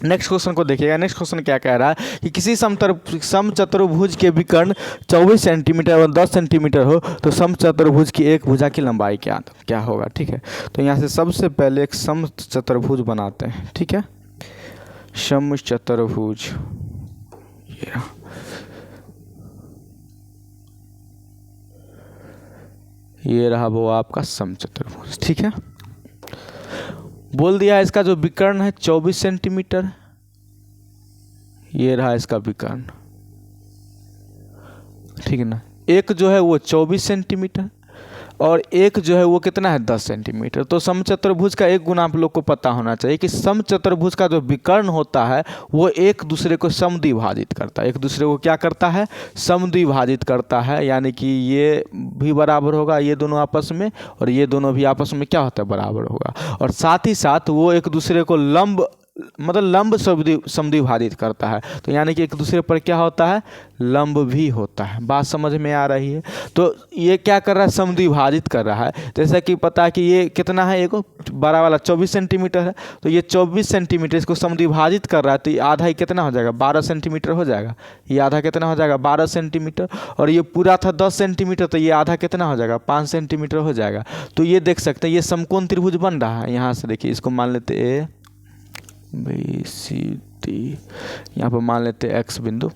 नेक्स्ट क्वेश्चन को देखिएगा। नेक्स्ट क्वेश्चन क्या कह रहा है कि किसी समचतुर्भुज के विकर्ण 24 सेंटीमीटर और 10 सेंटीमीटर हो, तो समचतुर्भुज की एक भुजा की लंबाई क्या होगा। ठीक है, तो यहाँ से सबसे पहले एक समचतुर्भुज बनाते हैं। ठीक है, समचतुर्भुज ये रहा वो आपका समचतुर्भुज। ठीक है, बोल दिया इसका जो विकर्ण है 24 सेंटीमीटर, ये रहा इसका विकर्ण। ठीक है ना, एक जो है वो 24 सेंटीमीटर और एक जो है वो कितना है, 10 सेंटीमीटर। तो समचतुर्भुज का एक गुण आप लोग को पता होना चाहिए कि समचतुर्भुज का जो विकर्ण होता है वो एक दूसरे को समद्विभाजित करता है। एक दूसरे को क्या करता है, समद्विभाजित करता है। यानी कि ये भी बराबर होगा ये दोनों आपस में, और ये दोनों भी आपस में क्या होता है, बराबर होगा। और साथ ही साथ वो एक दूसरे को लंब समद्विभाजित करता है। तो यानी कि एक दूसरे पर क्या होता है, लंब भी होता है। बात समझ में आ रही है। तो ये क्या कर रहा है, समद्विभाजित कर रहा है। जैसा कि पता है कि ये कितना है, एक बड़ा वाला 24 सेंटीमीटर है, तो ये 24 सेंटीमीटर इसको समद्विभाजित कर रहा है, तो ये आधा ही कितना हो जाएगा, 12 सेंटीमीटर हो जाएगा। ये आधा कितना हो जाएगा, 12 सेंटीमीटर। और ये पूरा था 10 सेंटीमीटर, तो ये आधा कितना हो जाएगा, 5 सेंटीमीटर हो जाएगा। तो ये देख सकते हैं ये समकोण त्रिभुज बन रहा है। यहाँ से देखिए, इसको मान लेते ए बी सी डी, यहाँ पर मान लेते एक्स बिंदु।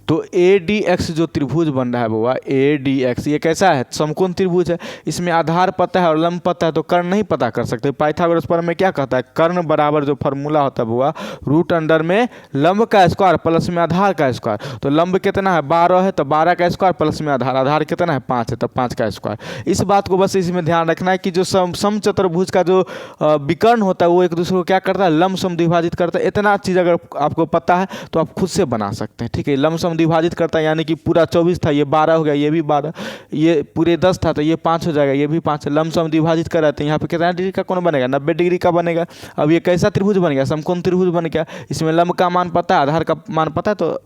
तो ए डी एक्स जो त्रिभुज बन रहा है बुआ, ए डी एक्स, ये कैसा है, समकोण त्रिभुज है। इसमें आधार पता है और लंब पता है, तो कर्ण नहीं पता कर सकते। पाइथागोरस प्रमेय में क्या कहता है, कर्ण बराबर जो फार्मूला होता है बुआ, रूट अंडर में लंब का स्क्वायर प्लस में आधार का स्क्वायर। तो लंब कितना है, 12 है, तो 12 का स्क्वायर प्लस में आधार, आधार कितना है, 5 है, तो 5 का स्क्वायर। इस बात को बस इसमें ध्यान रखना है कि जो समचतुर्भुज का जो विकर्ण होता है वो एक दूसरे को क्या करता है, लंब समद्विभाजित करता है। इतना चीज़ अगर आपको पता है तो आप खुद से बना सकते हैं। ठीक है, लंब समद्विभाजित समद्विभाजित करता है, यानी कि पूरा 24 था ये 12 हो गया, ये भी 12, ये पूरे 10 था तो ये 5 हो जाएगा, ये भी 5। लमसम द्विभाजित कर रहे थे, यहाँ पे कितना डिग्री का कोण बनेगा, 90 डिग्री का बनेगा। अब ये कैसा त्रिभुज बन गया, समकोण त्रिभुज बन गया। इसमें लंब का मान पता है, आधार का मान पता है, तो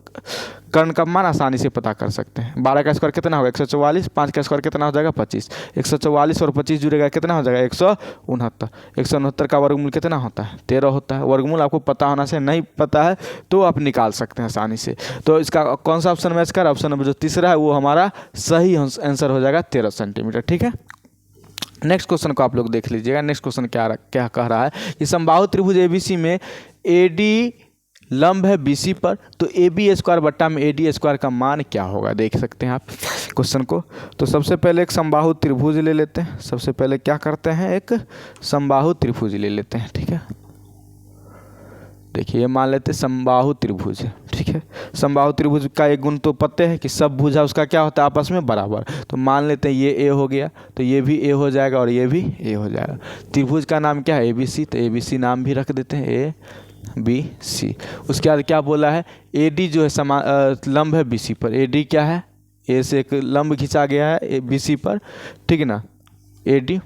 कर्ण का मान आसानी से पता कर सकते हैं। 12 का स्क्वायर कितना होगा 144, 5 का स्क्वायर कितना हो जाएगा 25, 144 और 25 जुड़ेगा कितना हो जाएगा 169। 169 का वर्गमूल कितना होता है 13 होता है। वर्गमूल आपको पता होना से, नहीं पता है तो आप निकाल सकते हैं आसानी से। तो इसका कौन सा ऑप्शन मैच कर, ऑप्शन नंबर जो तीसरा है वो हमारा सही आंसर हो जाएगा 13 सेंटीमीटर। ठीक है, नेक्स्ट क्वेश्चन को आप लोग देख लीजिएगा। नेक्स्ट क्वेश्चन क्या कह रहा है कि समबाहु त्रिभुज एबीसी में एडी लंब है बीसी पर, तो ए बी स्क्वायर बट्टा में ए डी स्क्वायर का मान क्या होगा, देख सकते हैं आप क्वेश्चन को। तो सबसे पहले एक समबाहु त्रिभुज ले लेते हैं। सबसे पहले क्या करते हैं, एक समबाहु त्रिभुज ले लेते हैं। ठीक है, देखिए ये मान लेते हैं समबाहु त्रिभुज है। ठीक है, समबाहु त्रिभुज का एक गुण तो पते है कि सब भुजा उसका क्या होता है आपस में बराबर। तो मान लेते हैं ये ए हो गया, तो ये भी ए हो जाएगा और ये भी ए हो जाएगा। त्रिभुज का नाम क्या है ए बी सी, तो ए बी सी नाम भी रख देते हैं ए बी सी। उसके बाद क्या बोला है, ए डी जो है लंब है बी सी पर। ए डी क्या है, ए से एक लंब खींचा गया है बी सी पर, ठीक है ना। ए डी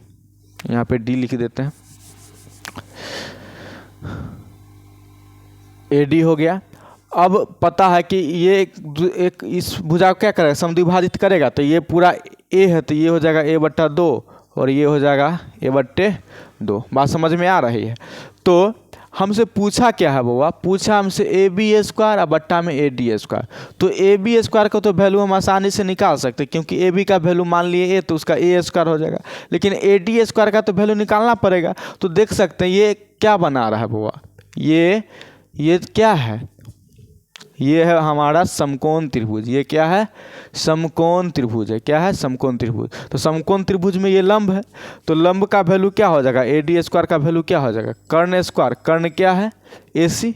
यहाँ पे डी लिख देते हैं, ए डी हो गया। अब पता है कि ये एक इस भुजा को क्या करेगा, समद्विभाजित करेगा। तो ये पूरा ए है तो ये हो जाएगा ए बट्टा 2 और ये हो जाएगा ए बट्टे 2। बात समझ में आ रही है। तो हमसे पूछा क्या है बउआ, पूछा हमसे ए बी स्क्वायर और बट्टा में ए डी स्क्वायर। तो ए बी स्क्वायर का तो वैल्यू हम आसानी से निकाल सकते हैं, क्योंकि ए बी का वैल्यू मान लिए ए तो उसका ए स्क्वायर हो जाएगा। लेकिन ए डी स्क्वायर का तो वैल्यू निकालना पड़ेगा। तो देख सकते हैं ये क्या बना रहा है बउआ, ये क्या है, ये है हमारा समकोण त्रिभुज। ये क्या है, समकोण त्रिभुज है। क्या है, समकोण त्रिभुज। तो समकोण त्रिभुज में ये लंब है, तो लंब का वैल्यू क्या हो जाएगा, ए डी स्क्वायर का वैल्यू क्या हो जाएगा, कर्ण स्क्वायर। कर्ण क्या है ए सी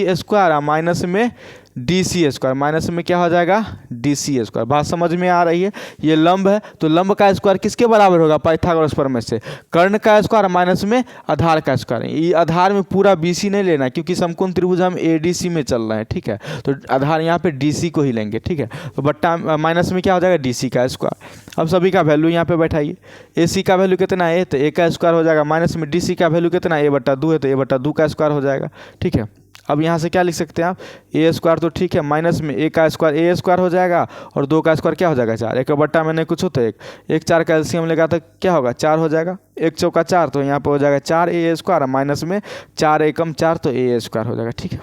स्क्वायर माइनस में डी सी स्क्वायर, माइनस में क्या हो जाएगा डी सी स्क्वायर। बात समझ में आ रही है। ये लंब है तो लंब का स्क्वायर किसके बराबर होगा, पाइथागोरस प्रमेय से। कर्ण का स्क्वायर माइनस में आधार का स्क्वायर। ये आधार में पूरा बी सी नहीं लेना, क्योंकि समकोण त्रिभुज हम ए डी सी में चल रहे हैं। ठीक है, तो आधार यहाँ पे डी सी को ही लेंगे। ठीक है, तो बट्टा माइनस में क्या हो जाएगा डी सी का स्क्वायर। अब सभी का वैल्यू यहाँ पे बैठाइए। ए सी का वैल्यू कितना है, तो ए का स्क्वायर हो जाएगा, माइनस में डी सी का वैल्यू कितना है, ए बट्टा 2 है, तो ए बट्टा 2 का स्क्वायर हो जाएगा। ठीक है, अब यहाँ से क्या लिख सकते हैं आप, ए स्क्वायर तो ठीक है, माइनस में ए का स्क्वायर ए स्क्वायर हो जाएगा और 2 का स्क्वायर क्या हो जाएगा 4। एक बट्टा में नहीं कुछ होता है, एक 4 का एलसीएम लेगा तो क्या होगा 4 हो जाएगा। 1 चौका 4 तो यहाँ पे हो जाएगा 4 ए स्क्वायर, माइनस में 4 एकम 4 तो ए स्क्वायर हो जाएगा। ठीक है,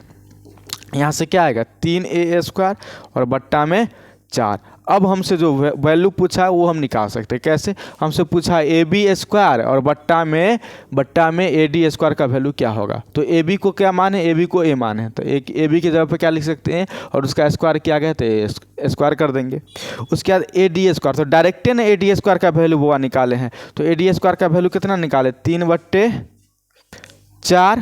यहाँ से क्या आएगा 3 ए स्क्वायर और बट्टा में 4। अब हमसे जो वैल्यू पूछा है वो हम निकाल सकते हैं। कैसे, हमसे पूछा है ए बी स्क्वायर और बट्टा में ए डी स्क्वायर का वैल्यू क्या होगा। तो ए बी को क्या मान है, ए बी को ए मान है, तो एक ए बी की जगह पे क्या लिख सकते हैं और उसका स्क्वायर किया गया तो ए स्क्वायर कर देंगे। उसके बाद ए डी स्क्वायर, तो डायरेक्टे ने ए डी स्क्वायर का वैल्यू वो निकाले हैं। तो ए डी स्क्वायर का वैल्यू कितना निकाले 3/4।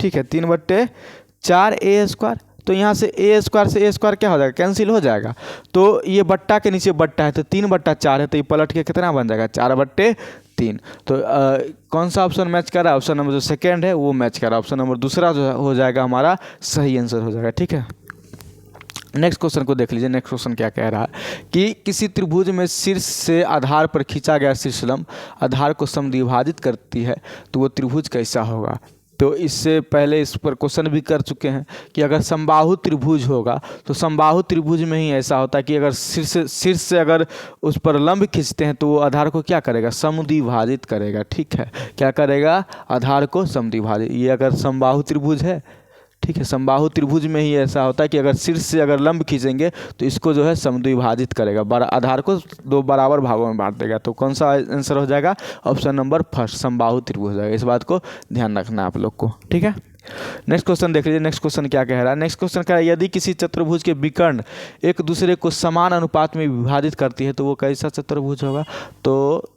ठीक है, 3/4 ए स्क्वायर। तो यहाँ से ए स्क्वायर से ए स्क्वायर क्या हो जाएगा, कैंसिल हो जाएगा। तो ये बट्टा के नीचे बट्टा है तो 3/4 है, तो ये पलट के कितना बन जाएगा 4/3। तो कौन सा ऑप्शन मैच कर रहा है, ऑप्शन नंबर जो सेकेंड है वो मैच कर रहा है। ऑप्शन नंबर दूसरा जो हो जाएगा हमारा सही आंसर हो जाएगा। ठीक है, नेक्स्ट क्वेश्चन को देख लीजिए। नेक्स्ट क्वेश्चन क्या कह रहा है कि किसी त्रिभुज में शीर्ष से आधार पर खींचा गया शीर्षलंब आधार को समद्विभाजित करती है, तो वो त्रिभुज कैसा होगा। तो इससे पहले इस पर क्वेश्चन भी कर चुके हैं कि अगर समबाहु त्रिभुज होगा तो समबाहु त्रिभुज में ही ऐसा होता है कि अगर शीर्ष से अगर उस पर लंब खींचते हैं तो वो आधार को क्या करेगा, समद्विभाजित करेगा। ठीक है, क्या करेगा, आधार को समद्विभाजित। ये अगर समबाहु त्रिभुज है, ठीक है, समबाहु त्रिभुज में ही ऐसा होता है कि अगर शीर्ष से अगर लंब खींचेंगे तो इसको जो है समद्विभाजित करेगा, आधार को 2 बराबर भागों में बांट देगा। तो कौन सा आंसर हो जाएगा, ऑप्शन नंबर फर्स्ट समबाहु त्रिभुज हो जाएगा। इस बात को ध्यान रखना आप लोग को। ठीक है, नेक्स्ट क्वेश्चन देख लीजिए। नेक्स्ट क्वेश्चन क्या कह रहा है, नेक्स्ट क्वेश्चन कह रहा है यदि किसी चतुर्भुज के विकर्ण एक दूसरे को समान अनुपात में विभाजित करती है तो वो कैसा चतुर्भुज होगा। तो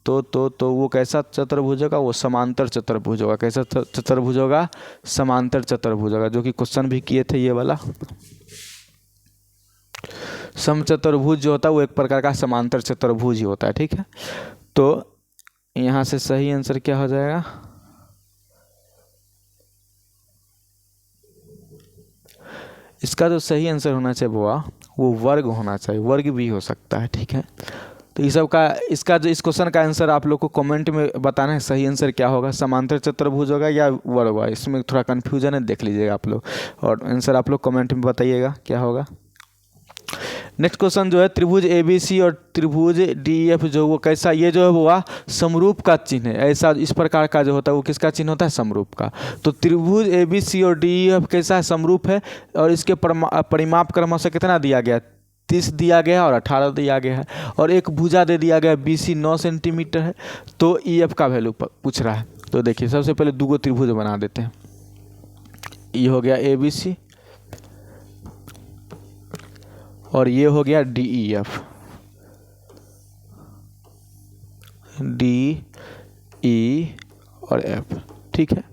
वो कैसा चतुर्भुज होगा, वो समांतर चतुर्भुज होगा। कैसा चतुर्भुज होगा, समांतर चतुर्भुज होगा, जो कि क्वेश्चन भी किए थे ये वाला। समचतुर्भुज जो होता है वो एक प्रकार का समांतर चतुर्भुज ही होता है। ठीक है, तो यहाँ से सही आंसर क्या हो जाएगा, इसका जो सही आंसर होना चाहिए वो वर्ग होना चाहिए, वर्ग भी हो सकता है, ठीक है। तो ये सब का इसका जो इस क्वेश्चन का आंसर आप लोग को कमेंट में बताना है, सही आंसर क्या होगा, समांतर चतुर्भुज होगा या वर्ग होगा। इसमें थोड़ा कन्फ्यूजन है, देख लीजिएगा आप लोग, और आंसर आप लोग कमेंट में बताइएगा क्या होगा। नेक्स्ट क्वेश्चन जो है, त्रिभुज ABC और त्रिभुज DEF जो वो कैसा, ये जो है वो समरूप का चिन्ह है। ऐसा इस प्रकार का जो होता है वो किसका चिन्ह होता है, समरूप का। तो त्रिभुज ABC और DEF कैसा है, समरूप है, और इसके परिमाप क्रमशः कितना दिया गया, 30 दिया गया और 18 दिया गया है, और एक भुजा दे दिया गया BC 9 सेंटीमीटर है। तो EF का वैल्यू पूछ रहा है। तो देखिए सबसे पहले दो त्रिभुज बना देते हैं। ये हो गया ABC और ये हो गया DEF, DE और F, ठीक है।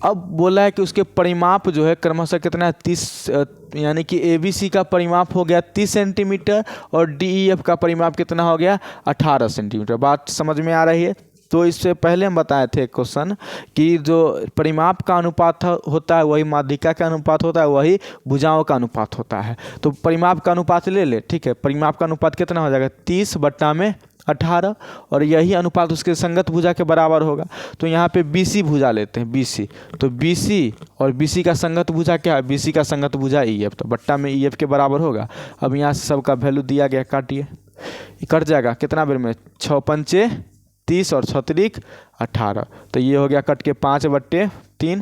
अब बोला है कि उसके परिमाप जो है क्रमशः कितना है, 30, यानी कि ABC का परिमाप हो गया 30 सेंटीमीटर और DEF का परिमाप कितना हो गया, 18 सेंटीमीटर। बात समझ में आ रही है। तो इससे पहले हम बताए थे क्वेश्चन कि जो परिमाप का अनुपात होता है वही माध्यिका का अनुपात होता है, वही भुजाओं का अनुपात होता है। तो परिमाप का अनुपात ले ले, ठीक है। परिमाप का अनुपात कितना हो जाएगा, 30/18, और यही अनुपात उसके संगत भुजा के बराबर होगा। तो यहाँ पे BC भुजा लेते हैं, BC। तो BC और BC का संगत भुजा क्या है, BC का संगत भुजा EF, तो बट्टा में EF के बराबर होगा। अब यहाँ से सबका वैल्यू दिया गया, काटिए, कट जाएगा कितना बेर में, 6 पंचे 30 और 6 त्रिक 18। तो ये हो गया कट के 5/3,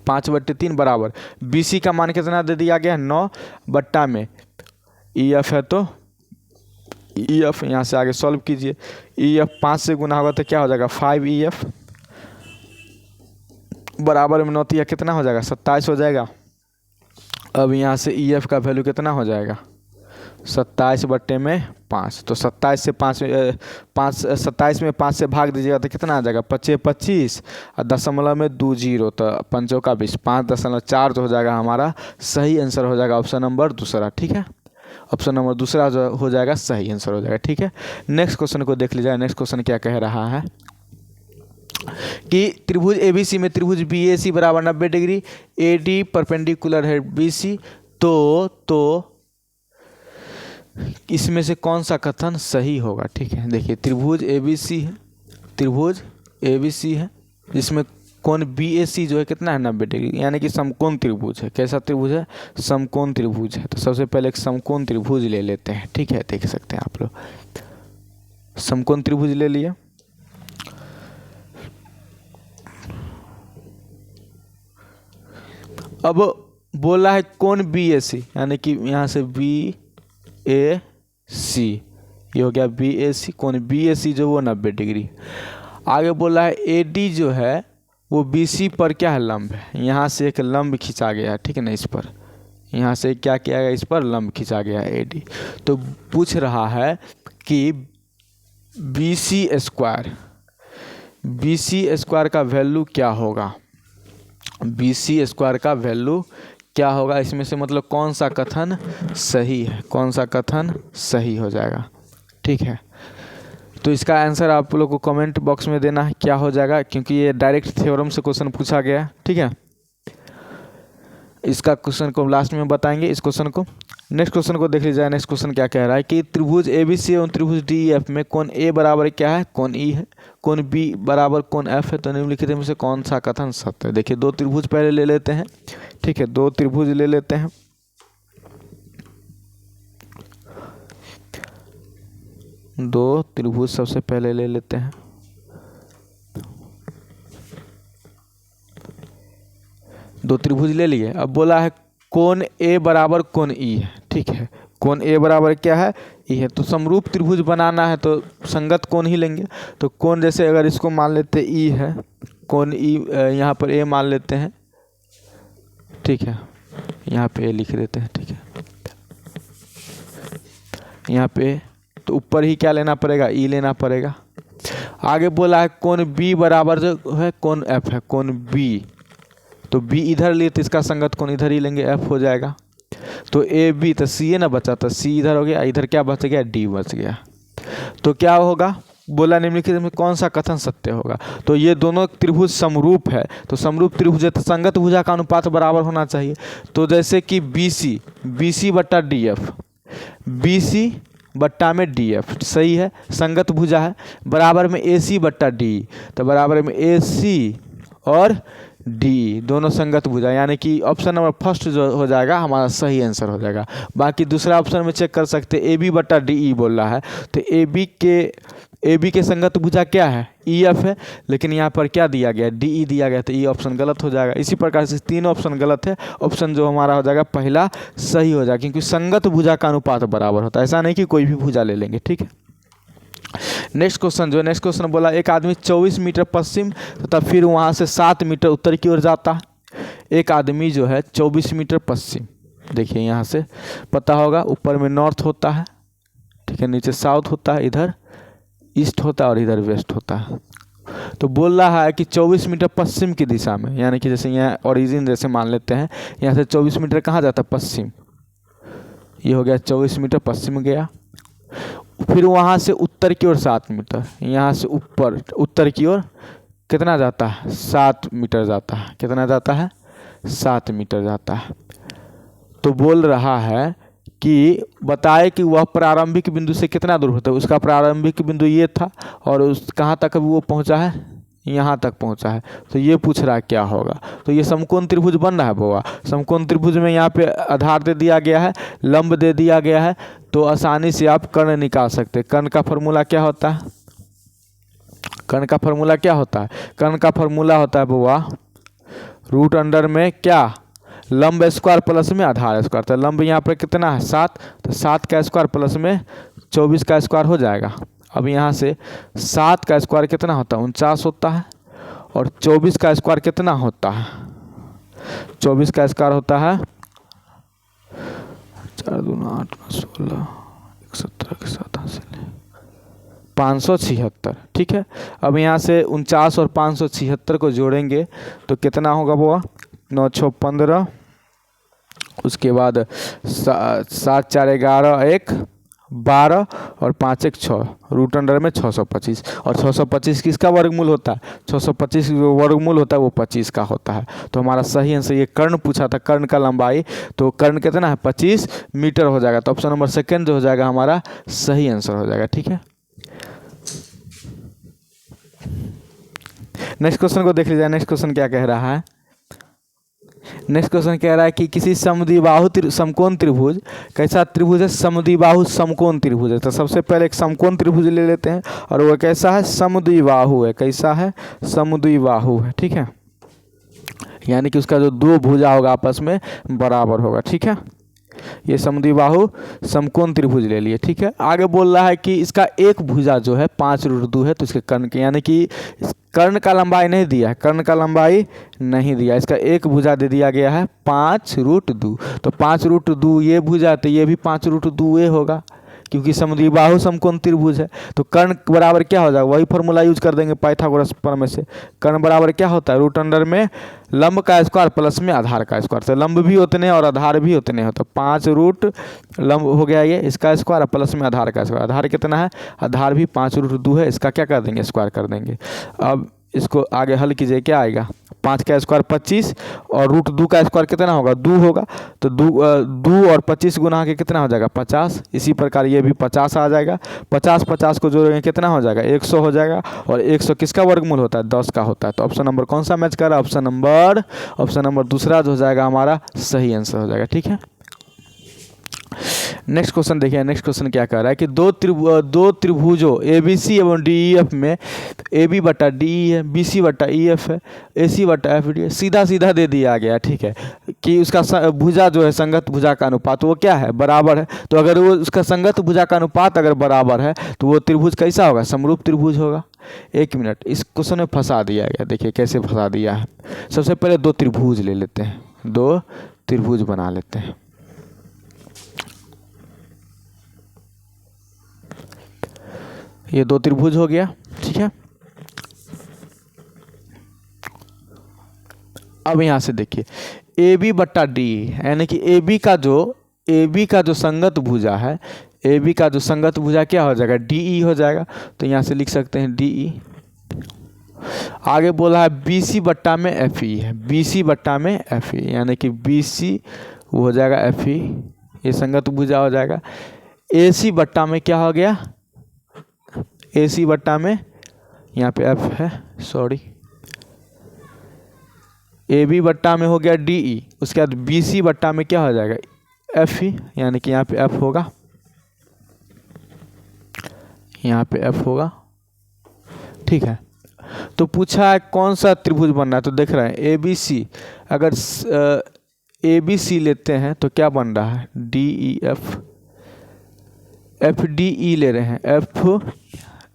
5/3 बराबर BC का मान कितना दे दिया गया, 9, बट्टा में EF है तो EF, यहाँ से आगे सॉल्व कीजिए। EF 5 से गुना होगा तो क्या हो जाएगा, 5EF बराबर में 9 तिया कितना हो जाएगा, 27 हो जाएगा। अब यहाँ से EF का वैल्यू कितना हो जाएगा, 27/5। तो 27 से 27 में 5 से भाग दीजिएगा तो कितना आ जाएगा, 25 25 और दशमलव में 20, तो 5 का 20, 5.4 जो हो जाएगा हमारा सही आंसर हो जाएगा ऑप्शन नंबर दूसरा, ठीक है। ऑप्शन नंबर दूसरा जो हो जाएगा सही आंसर हो जाएगा, ठीक है। नेक्स्ट क्वेश्चन को देख लीजिए। नेक्स्ट क्वेश्चन क्या कह रहा है कि त्रिभुज ABC में त्रिभुज BAC बराबर 90 डिग्री, AD परपेंडिकुलर है BC। तो इसमें से कौन सा कथन सही होगा, ठीक है। देखिए त्रिभुज ABC है, त्रिभुज ABC है जिसमें कोण BAC जो है कितना है, 90 डिग्री, यानी कि समकोण त्रिभुज है। कैसा त्रिभुज है, समकोण त्रिभुज है। तो सबसे पहले एक समकोण त्रिभुज ले लेते हैं, ठीक है। देख सकते हैं आप लोग, समकोण त्रिभुज ले लिए। अब बोला है कोण BAC, यानी कि यहाँ से BAC, ये हो गया BAC, कोण BAC जो वो 90 डिग्री। आगे बोला है AD जो है वो BC पर क्या है, लंब है। यहाँ से एक लंब खींचा गया है, ठीक है ना, इस पर, यहाँ से क्या किया गया, इस पर लंब खींचा गया है AD। तो पूछ रहा है कि BC स्क्वायर का वैल्यू क्या होगा, BC स्क्वायर का वैल्यू क्या होगा। इसमें से मतलब कौन सा कथन सही है, कौन सा कथन सही हो जाएगा, ठीक है। तो इसका आंसर आप लोग को कमेंट बॉक्स में देना है क्या हो जाएगा, क्योंकि ये डायरेक्ट थ्योरम से क्वेश्चन पूछा गया है, ठीक है। इसका क्वेश्चन को लास्ट में बताएंगे इस क्वेश्चन को। नेक्स्ट क्वेश्चन को देख लीजिए। नेक्स्ट क्वेश्चन क्या कह रहा है कि त्रिभुज ABC एवं त्रिभुज DEF में कोण A बराबर क्या है, कोण E है, कोण B बराबर कोण F है। तो निम्नलिखित में से कौन सा कथन सत्य है। देखिए दो त्रिभुज पहले ले लेते हैं, ठीक है। दो त्रिभुज ले लेते हैं, दो त्रिभुज सबसे पहले ले लेते हैं। दो त्रिभुज ले लिए। अब बोला है कोण A बराबर कोण E है, ठीक है। कोण A बराबर क्या है, E है। तो समरूप त्रिभुज बनाना है तो संगत कोण ही लेंगे। तो कोण जैसे अगर इसको मान लेते E है, कोण E यहाँ पर A मान लेते हैं, ठीक है। यहाँ पे A लिख देते हैं, ठीक है। यहाँ पे तो ऊपर ही क्या लेना पड़ेगा, E लेना पड़ेगा। आगे बोला है कोण B बराबर जो है कोण F है, कोण B। तो B इधर लिए तो इसका संगत कोण इधर ही लेंगे, F हो जाएगा। तो AB तो C ना बचा, तो C इधर हो गया, इधर क्या बच गया, D बच गया। तो क्या होगा, बोला निम्नलिखित में कौन सा कथन सत्य होगा। तो ये दोनों त्रिभुज समरूप है, तो समरूप त्रिभुज है तो संगत भुजा का अनुपात बराबर होना चाहिए। तो जैसे कि BC बट्टा DF, BC बट्टा में DF सही है, संगत भुजा है। बराबर में AC बट्टा DE, तो बराबर में AC और DE दोनों संगत भुजा, यानी कि ऑप्शन नंबर फर्स्ट जो हो जाएगा हमारा सही आंसर हो जाएगा। बाकी दूसरा ऑप्शन में चेक कर सकते हैं, AB बट्टा DE बोल रहा है, तो AB के संगत भुजा क्या है, EF है, लेकिन यहाँ पर क्या दिया गया, DE दिया गया, तो ये ऑप्शन गलत हो जाएगा। इसी प्रकार से तीनों ऑप्शन गलत है, ऑप्शन जो हमारा हो जाएगा पहला सही हो जाएगा, क्योंकि संगत भुजा का अनुपात बराबर होता है, ऐसा नहीं कि कोई भी भुजा ले लेंगे। ठीक है, नेक्स्ट क्वेश्चन बोला एक आदमी 24 मीटर पश्चिम तथा फिर वहाँ से 7 मीटर उत्तर की ओर जाता है। एक आदमी जो है 24 मीटर पश्चिम, देखिए यहाँ से पता होगा ऊपर में नॉर्थ होता है, ठीक है, नीचे साउथ होता है, इधर ईस्ट होता है और इधर वेस्ट होता है। तो बोल रहा है कि 24 मीटर पश्चिम की दिशा में, यानी कि जैसे यहाँ ओरिजिन जैसे मान लेते हैं, यहाँ से 24 मीटर कहाँ जाता है, पश्चिम, ये हो गया 24 मीटर पश्चिम गया। फिर वहाँ से उत्तर की ओर 7 मीटर, यहाँ से ऊपर उत्तर की ओर कितना जाता है, 7 मीटर जाता है, कितना जाता है, 7 मीटर जाता है। तो बोल रहा है कि बताए कि वह प्रारंभिक बिंदु से कितना दूर होता है, उसका प्रारंभिक बिंदु ये था और उस कहाँ तक अभी वो पहुँचा है, यहाँ तक पहुँचा है। तो ये पूछ रहा है क्या होगा। तो ये समकोण त्रिभुज बन रहा है बाबा, समकोण त्रिभुज में यहाँ पे आधार दे दिया गया है, लंब दे दिया गया है, तो आसानी से आप कर्ण निकाल सकते हैं। कर्ण का फॉर्मूला क्या होता है, कर्ण का फॉर्मूला क्या होता है, कर्ण का फॉर्मूला होता है बाबा रूट अंडर में क्या, लंब स्क्वायर प्लस में आधार स्क्वायर। तो लंब यहाँ पर कितना है 7, तो 7 का स्क्वायर प्लस में 24 का स्क्वायर हो जाएगा। अब यहाँ से 7 का स्क्वायर कितना होता है, 49 होता है, और 24 का स्क्वायर कितना होता है, 24 का स्क्वायर होता है 4 दूना 8 16 17 के साथ 576। ठीक है, अब यहाँ से 49 और 576 को जोड़ेंगे तो कितना होगा वो, 9 6 15, उसके बाद 7 4 11 1 12 और 5 1 6, रूट अंडर में 625। और 625 किसका वर्गमूल होता है, 625 जो वर्गमूल होता है वो 25 का होता है। तो हमारा सही आंसर, ये कर्ण पूछा था, कर्ण का लंबाई, तो कर्ण कितना है 25 मीटर हो जाएगा। तो ऑप्शन नंबर सेकेंड जो हो जाएगा हमारा सही आंसर हो जाएगा। ठीक है, नेक्स्ट क्वेश्चन को देख लीजिए। नेक्स्ट क्वेश्चन क्या कह रहा है, नेक्स्ट क्वेश्चन कह रहा है कि किसी समद्विबाहु समकोण त्रिभुज, कैसा त्रिभुज है, समद्विबाहु समकोण त्रिभुज है। तो सबसे पहले एक समकोण त्रिभुज ले लेते हैं, और वह कैसा है, समद्विबाहु है। कैसा है, समद्विबाहु है। ठीक है, यानी कि उसका जो दो भुजा होगा आपस में बराबर होगा। ठीक है, ये समद्विबाहु समकोण त्रिभुज ले लिए। ठीक है, आगे बोल रहा है कि इसका एक भुजा जो है 5√2 है, तो इसके कर्ण के, यानी कि कर्ण का लंबाई नहीं दिया है, कर्ण का लंबाई नहीं दिया, इसका एक भुजा दे दिया गया है 5√2। तो 5√2 ये भुजा, तो ये भी 5√2 ये होगा, क्योंकि समद्विबाहु समकोण त्रिभुज है। तो कर्ण बराबर क्या हो जाएगा, वही फॉर्मूला यूज कर देंगे पाइथागोरस प्रमेय से। कर्ण बराबर क्या होता है, रूट अंडर में लंब का स्क्वायर प्लस में आधार का स्क्वायर। तो लंब भी उतने और आधार भी उतने होते, 5 रूट लंब हो गया ये, इसका स्क्वायर प्लस में आधार का स्क्वायर। आधार कितना है, आधार भी 5√2 है, इसका क्या कर देंगे, स्क्वायर कर देंगे। अब इसको आगे हल कीजिए, क्या आएगा, 5 का स्क्वायर 25 और √2 का स्क्वायर कितना होगा, 2 होगा। तो 2 और 25 गुना के कितना हो जाएगा, 50। इसी प्रकार ये भी 50 आ जाएगा। 50 को जोड़ेंगे कितना हो जाएगा, 100 हो जाएगा। और 100 किसका वर्गमूल होता है, 10 का होता है। तो ऑप्शन नंबर कौन सा मैच कर रहा है, ऑप्शन नंबर दूसरा जो हो जाएगा हमारा सही आंसर हो जाएगा। ठीक है, नेक्स्ट क्वेश्चन देखिए। नेक्स्ट क्वेश्चन क्या कह रहा है कि दो त्रिभुजों ABC एवं DEF में AB बटा DE है, BC बटा EF है, AC बटा FD है, सीधा सीधा दे दिया गया। ठीक है, कि उसका भुजा जो है संगत भुजा का अनुपात वो क्या है, बराबर है। तो अगर वो उसका संगत भुजा का अनुपात अगर बराबर है तो वो त्रिभुज कैसा होगा, समरूप त्रिभुज होगा। एक मिनट, इस क्वेश्चन में फंसा दिया गया, देखिए कैसे फंसा दिया है। सबसे पहले दो त्रिभुज ले लेते हैं, दो त्रिभुज बना लेते हैं। ये दो त्रिभुज हो गया। ठीक है, अब यहाँ से देखिए AB बट्टा DE, यानी कि AB का जो संगत भुजा है, ए बी का जो संगत भुजा क्या हो जाएगा, डी ई हो जाएगा। तो यहाँ से लिख सकते हैं डी ई। आगे बोला है बी सी बट्टा में एफ ई है, बी सी बट्टा में एफ ई, यानी कि बी सी वो हो जाएगा एफ ई, ये संगत भुजा हो जाएगा। ए सी बट्टा में क्या हो गया, ए सी बट्टा में यहाँ पे एफ है, सॉरी, ए बी बट्टा में हो गया डी ई, उसके बाद बी सी बट्टा में क्या हो जाएगा, एफ ई, यानी कि यहाँ पे एफ होगा, यहाँ पे एफ होगा। ठीक है, तो पूछा है कौन सा त्रिभुज बन रहा है, तो देख रहे हैं ए बी सी, अगर ए बी सी लेते हैं तो क्या बन रहा है, D E F, F D E ले रहे हैं,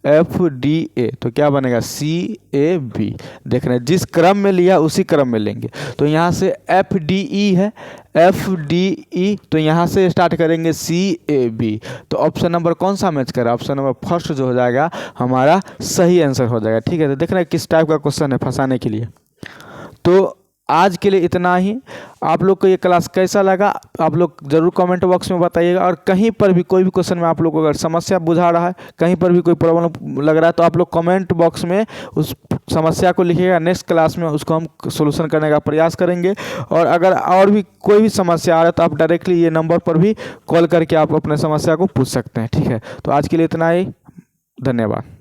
एफ डी ए, तो क्या बनेगा सी ए बी। देख रहे हैं जिस क्रम में लिया उसी क्रम में लेंगे। तो यहाँ से एफ डी ई है, एफ डी ई, तो यहाँ से स्टार्ट करेंगे सी ए बी। तो ऑप्शन नंबर कौन सा मैच कर रहा है, ऑप्शन नंबर फर्स्ट जो हो जाएगा हमारा सही आंसर हो जाएगा। ठीक है, तो देख रहे हैं किस टाइप का क्वेश्चन है फंसाने के लिए। तो आज के लिए इतना ही। आप लोग को ये क्लास कैसा लगा आप लोग ज़रूर कमेंट बॉक्स में बताइएगा। और कहीं पर भी कोई भी क्वेश्चन में आप लोग को अगर समस्या बुझा रहा है, कहीं पर भी कोई प्रॉब्लम लग रहा है, तो आप लोग कमेंट बॉक्स में उस समस्या को लिखिएगा। नेक्स्ट क्लास में उसको हम सोल्यूशन करने का प्रयास करेंगे। और अगर और भी कोई भी समस्या आ रहा है तो आप डायरेक्टली ये नंबर पर भी कॉल करके आप अपने समस्या को पूछ सकते हैं। ठीक है, तो आज के लिए इतना ही, धन्यवाद।